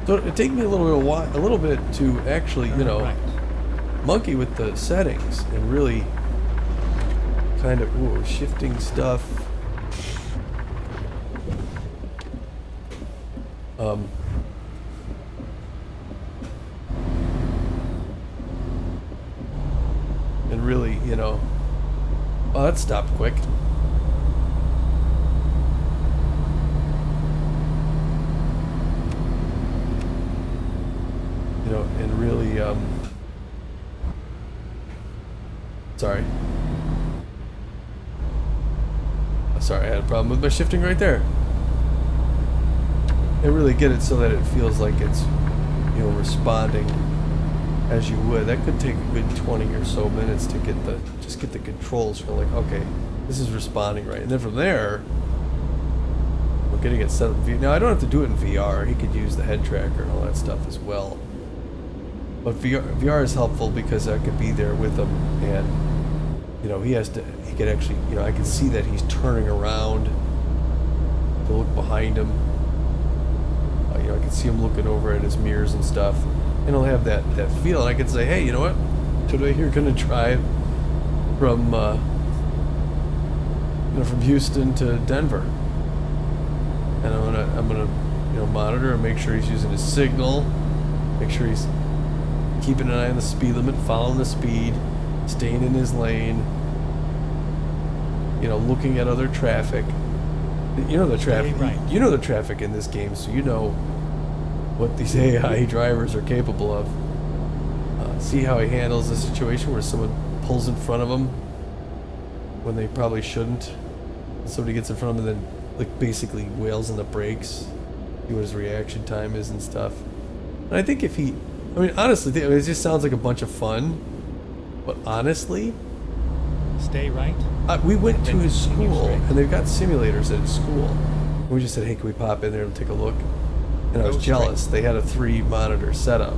So it take me a little bit to actually, Turn right. monkey with the settings and really kind of shifting stuff. that stopped quick. You know, and really, sorry. Sorry, I had a problem with my shifting right there. And really get it so that it feels like it's, you know, responding as you would. That could take a good 20 or so minutes to get the, just get the controls feel like, okay, this is responding right. And then from there, we're getting it set up. Now, I don't have to do it in VR. He could use the head tracker and all that stuff as well. But VR is helpful because I could be there with him, and you know, he could actually, you know, I can see that he's turning around to look behind him. You know, I can see him looking over at his mirrors and stuff, and he'll have that feel. And I can say, hey, you know what? Today you're gonna drive from you know, from Houston to Denver, and I'm gonna you know, monitor and make sure he's using his signal, make sure he's keeping an eye on the speed limit, following the speed, staying in his lane, you know, looking at other traffic. You know the traffic. Right. You know the traffic in this game, so you know what these AI drivers are capable of. See how he handles a situation where someone pulls in front of him when they probably shouldn't. Somebody gets in front of him and then, like, basically wails on the brakes. See what his reaction time is and stuff. And I think if he, I mean, honestly, it just sounds like a bunch of fun. But honestly, Stay right. we went to his Continue school, straight. and they've got simulators at his school. And we just said, hey, can we pop in there and take a look? And I was Go jealous. They had a 3-monitor setup,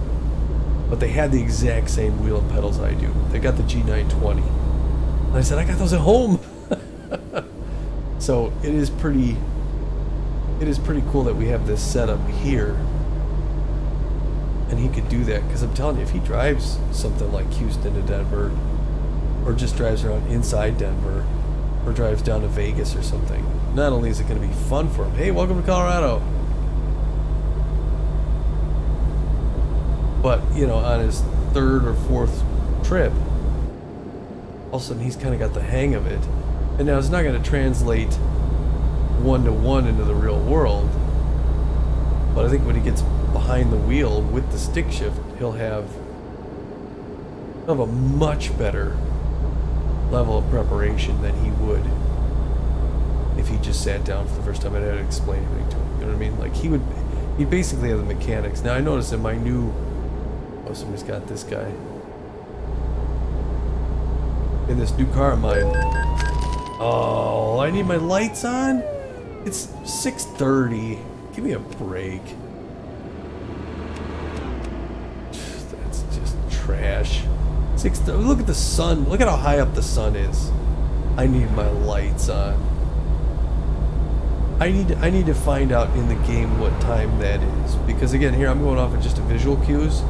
but they had the exact same wheel and pedals I do. They got the G920. And I said, I got those at home. So it is pretty cool that we have this setup here. And he could do that, because I'm telling you, if he drives something like Houston to Denver, or just drives around inside Denver, or drives down to Vegas or something, not only is it going to be fun for him, hey, welcome to Colorado, but, you know, on his 3rd or 4th trip, all of a sudden he's kind of got the hang of it. And now it's not going to translate one-to-one into the real world, but I think when he gets behind the wheel with the stick shift, he'll have a much better level of preparation than he would if he just sat down for the first time and had to explain everything to him. You know what I mean? Like, he'd basically have the mechanics. Now I noticed in my new, oh, somebody's got this guy. In this new car of mine. Oh, I need my lights on? It's 6:30. Give me a break. That's just trash. 6:30. Look at the sun. Look at how high up the sun is. I need my lights on. I need to find out in the game what time that is, because again, here I'm going off of just a visual cues,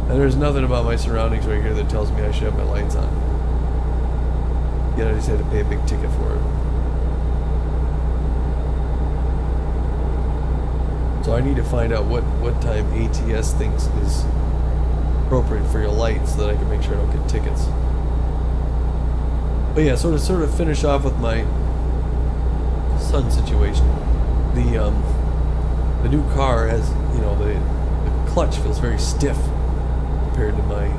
and there's nothing about my surroundings right here that tells me I should have my lights on. Yet I just had to pay a big ticket for it. So I need to find out what time ATS thinks is appropriate for your light, so that I can make sure I don't get tickets. But yeah, so to sort of finish off with my sun situation, the new car has, you know, the clutch feels very stiff compared to my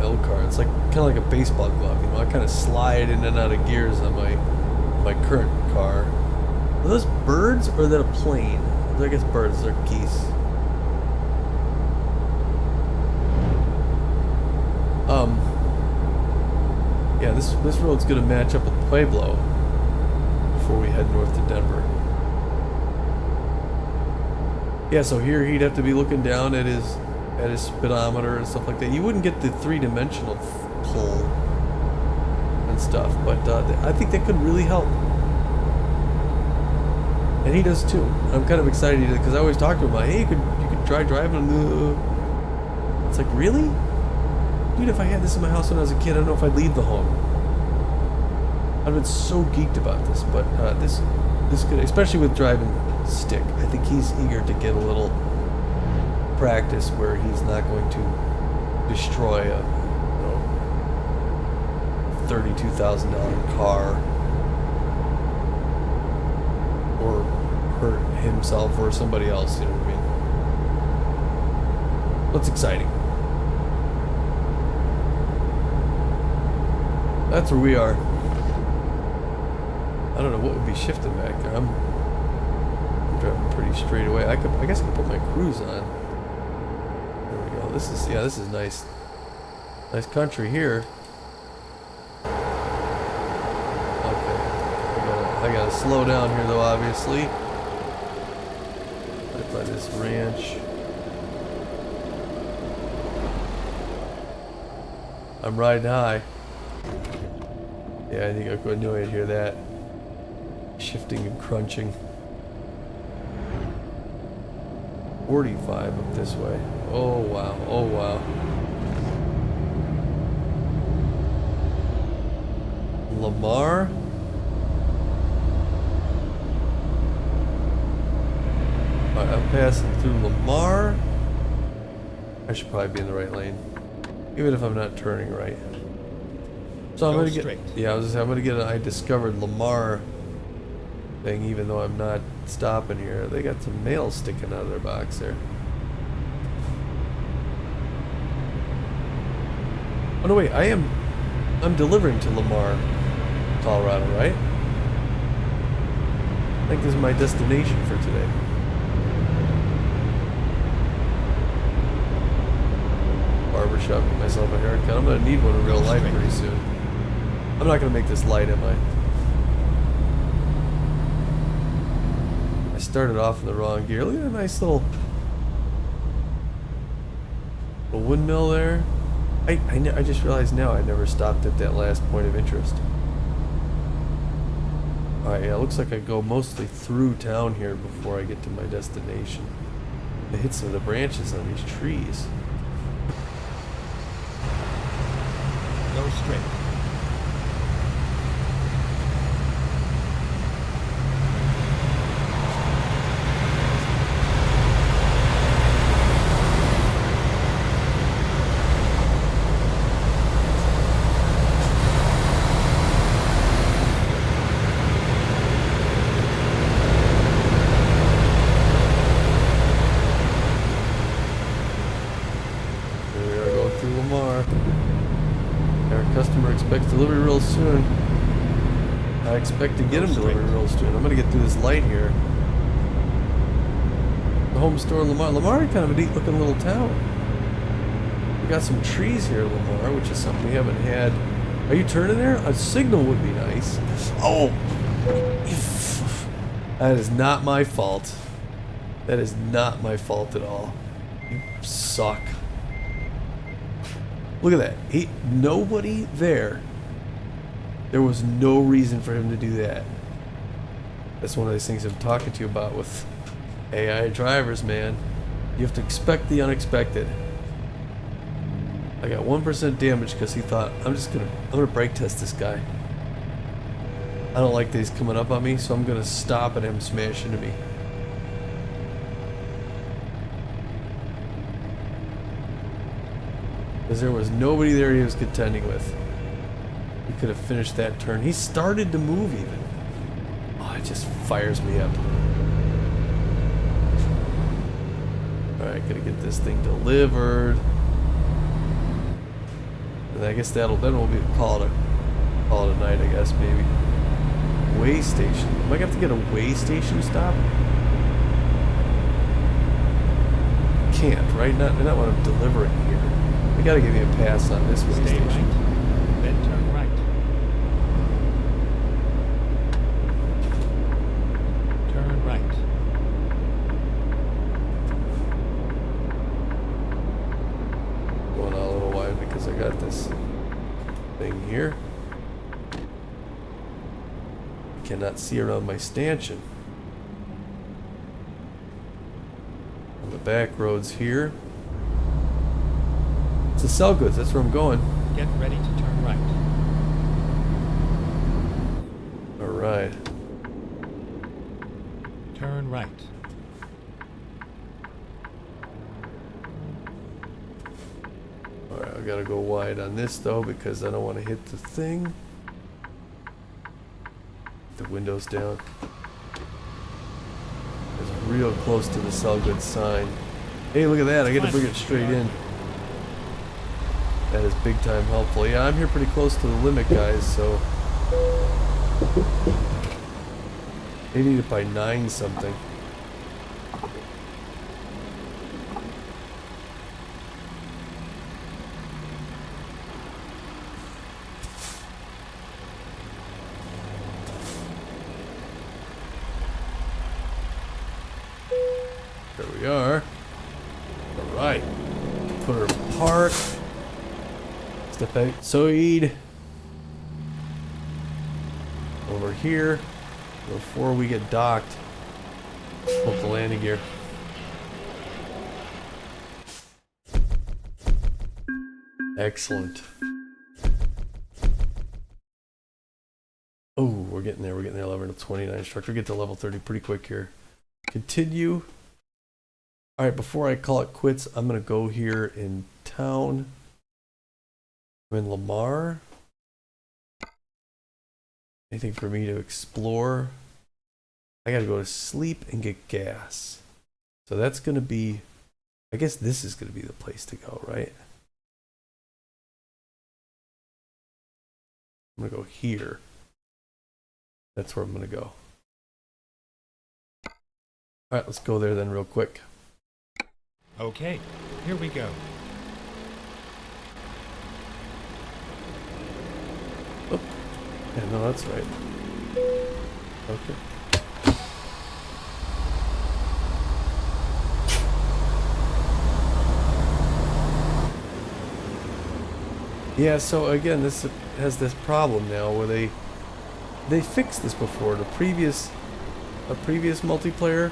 old car. It's like kind of like a baseball glove, you know. I kind of slide in and out of gears on my current car. Are those birds, or is that a plane? I guess birds. They're geese. Yeah, this road's gonna match up with Pueblo before we head north to Denver. Yeah, so here he'd have to be looking down at his speedometer and stuff like that. You wouldn't get the 3-dimensional pull and stuff, but I think that could really help. And he does too. I'm kind of excited because I always talk to him like, hey, you could try driving. It's like, really? Dude, if I had this in my house when I was a kid, I don't know if I'd leave the home. I've been so geeked about this, but this could, especially with driving stick, I think he's eager to get a little practice where he's not going to destroy a $32,000 car himself or somebody else, you know what I mean? That's exciting. That's where we are. I don't know what would be shifting back there. I'm driving pretty straight away. I guess I could put my cruise on. There we go. This is nice. Nice country here. Okay. I gotta slow down here though, obviously. Right by this ranch. I'm riding high. Yeah, I think I could annoy to hear that. Shifting and crunching. 45 up this way. Oh wow, oh wow. Lamar? Alright, I'm passing through Lamar. I should probably be in the right lane. Even if I'm not turning right. So I'm gonna get, yeah, I'm gonna get an I discovered Lamar thing, even though I'm not stopping here. They got some mail sticking out of their box there. Oh no, wait, I'm delivering to Lamar, Colorado, right? I think this is my destination for today. Barbershop, get myself a haircut. I'm gonna need one in real life pretty soon. I'm not gonna make this light, am I? I started off in the wrong gear. Look at that nice little windmill there. I just realized now I never stopped at that last point of interest. Alright, yeah, it looks like I go mostly through town here before I get to my destination. I hit some of the branches on these trees. Go straight. Expects delivery real soon. I expect to get him delivered real soon. I'm gonna get through this light here. The home store in Lamar. Lamar is kind of a neat looking little town. We got some trees here in Lamar, which is something we haven't had. Are you turning there? A signal would be nice. Oh! That is not my fault. That is not my fault at all. You suck. Look at that. Nobody there. There was no reason for him to do that. That's one of those things I'm talking to you about with AI drivers, man. You have to expect the unexpected. I got 1% damage because he thought, I'm gonna brake test this guy. I don't like that he's coming up on me, so I'm gonna stop and him smash into me. Because there was nobody there he was contending with. He could have finished that turn. He started to move even. Oh, it just fires me up. Alright, gotta get this thing delivered. And I guess then we'll be call it a night, I guess, maybe. Way station. Am I gonna have to get a way station stop? Can't, right? Not when I'm delivering here. They gotta give me a pass on this way station. Right. Then turn right. Turn right. Going out a little wide because I got this thing here. I cannot see around my stanchion. On the back roads here. To sell goods, that's where I'm going. Get ready to turn right. Alright. Turn right. Alright, I gotta go wide on this though because I don't want to hit the thing. The window's down. There's a real close to the sell good sign. Hey, look at that. I get to bring it straight in. That is big time helpful. Yeah, I'm here pretty close to the limit, guys, so they need it by 9 something. There we are. Alright. Put her in park. Step outside. Over here. Before we get docked. Pull the landing gear. Excellent. Oh, we're getting there. We're getting there. Level 29 instructor. Get to level 30 pretty quick here. Continue. Alright, before I call it quits, I'm going to go here in town. I'm in Lamar. Anything for me to explore? I got to go to sleep and get gas. So that's going to be, I guess this is going to be the place to go, right? I'm going to go here. That's where I'm going to go. Alright, let's go there then real quick. Okay, here we go. Oh, yeah, no, that's right. Okay. Yeah, so again, this has this problem now where they fixed this before. A previous multiplayer,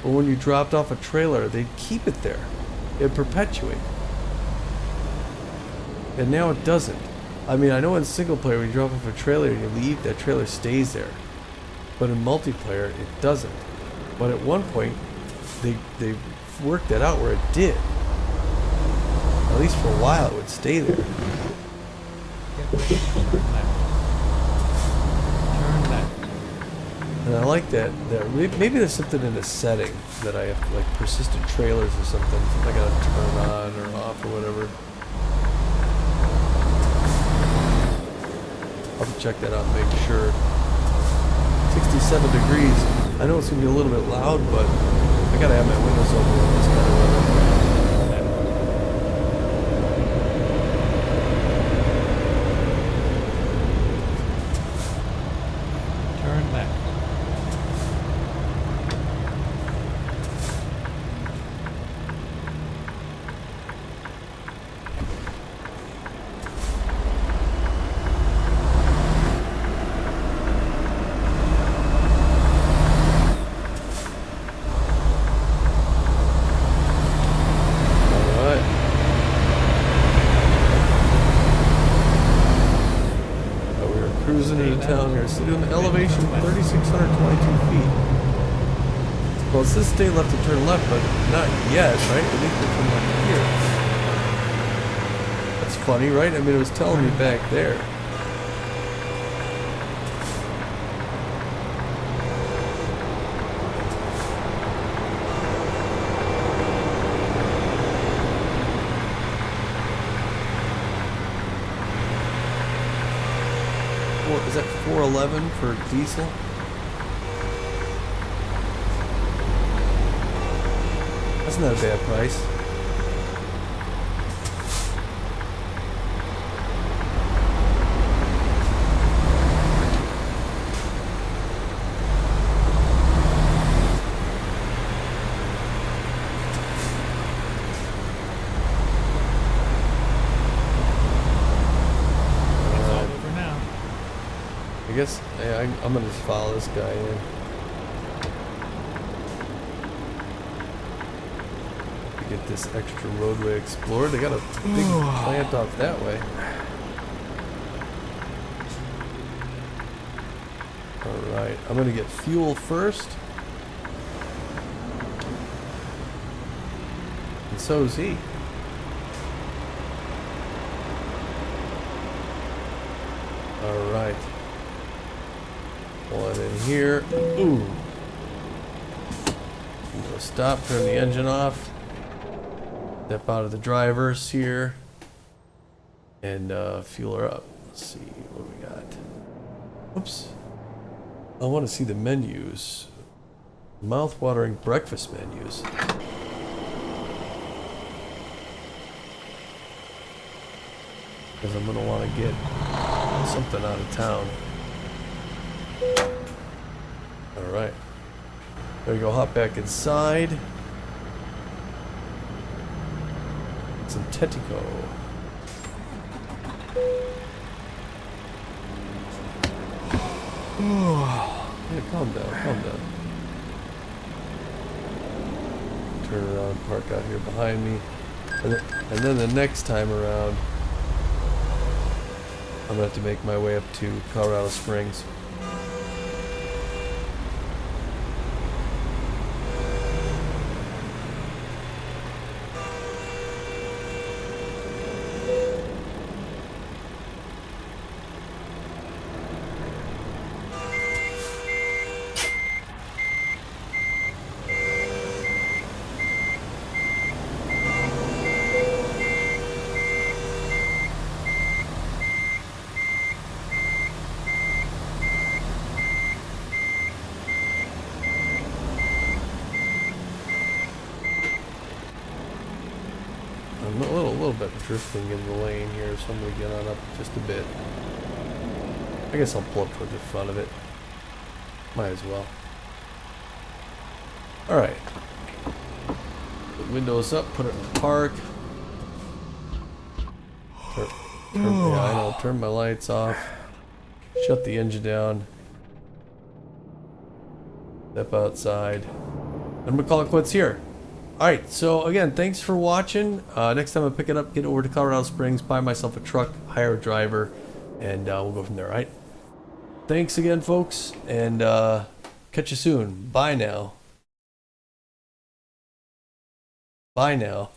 or when you dropped off a trailer, they'd keep it there. It'd perpetuate. And now it doesn't. I mean, I know in single player, when you drop off a trailer and you leave, that trailer stays there. But in multiplayer, it doesn't. But at one point, they worked that out where it did. At least for a while, it would stay there. Get ready to turn left. Turn left. And I like that maybe there's something in the setting that I have, like persistent trailers or something I gotta turn on or off or whatever. I'll have to check that out and make sure. 67 degrees. I know it's gonna be a little bit loud, but I gotta have my windows open in this kind of weather. Turn left. Town here, sitting on the elevation 3,622 feet. Well, it says stay left to turn left, but not yet, right? At least we turn left here. That's funny, right? I mean, it was telling me back there. Is that 411 for diesel? That's not a bad price. I guess I'm gonna just follow this guy in. To get this extra roadway explored. They got a big plant off that way. Alright, I'm gonna get fuel first. And so is he. Alright. One in here. Ooh. stop, turn the engine off. Step out of the driver's here. And fuel her up. Let's see what we got. Oops. I want to see the menus. Mouth-watering breakfast menus. Because I'm going to want to get something out of town. Alright. There we go, hop back inside. Some Tetico. Yeah, calm down, calm down. Turn around, park out here behind me. And then the next time around, I'm going to have to make my way up to Colorado Springs. I'm a little bit drifting in the lane here, so I'm going to get on up just a bit. I guess I'll pull up toward the front of it. Might as well. Alright. The windows up, put it in park. Turn my lights off. Shut the engine down. Step outside. I'm going to call it quits here. Alright, so again, thanks for watching. Next time I pick it up, get over to Colorado Springs, buy myself a truck, hire a driver, and we'll go from there, alright? Thanks again, folks, and catch you soon. Bye now. Bye now.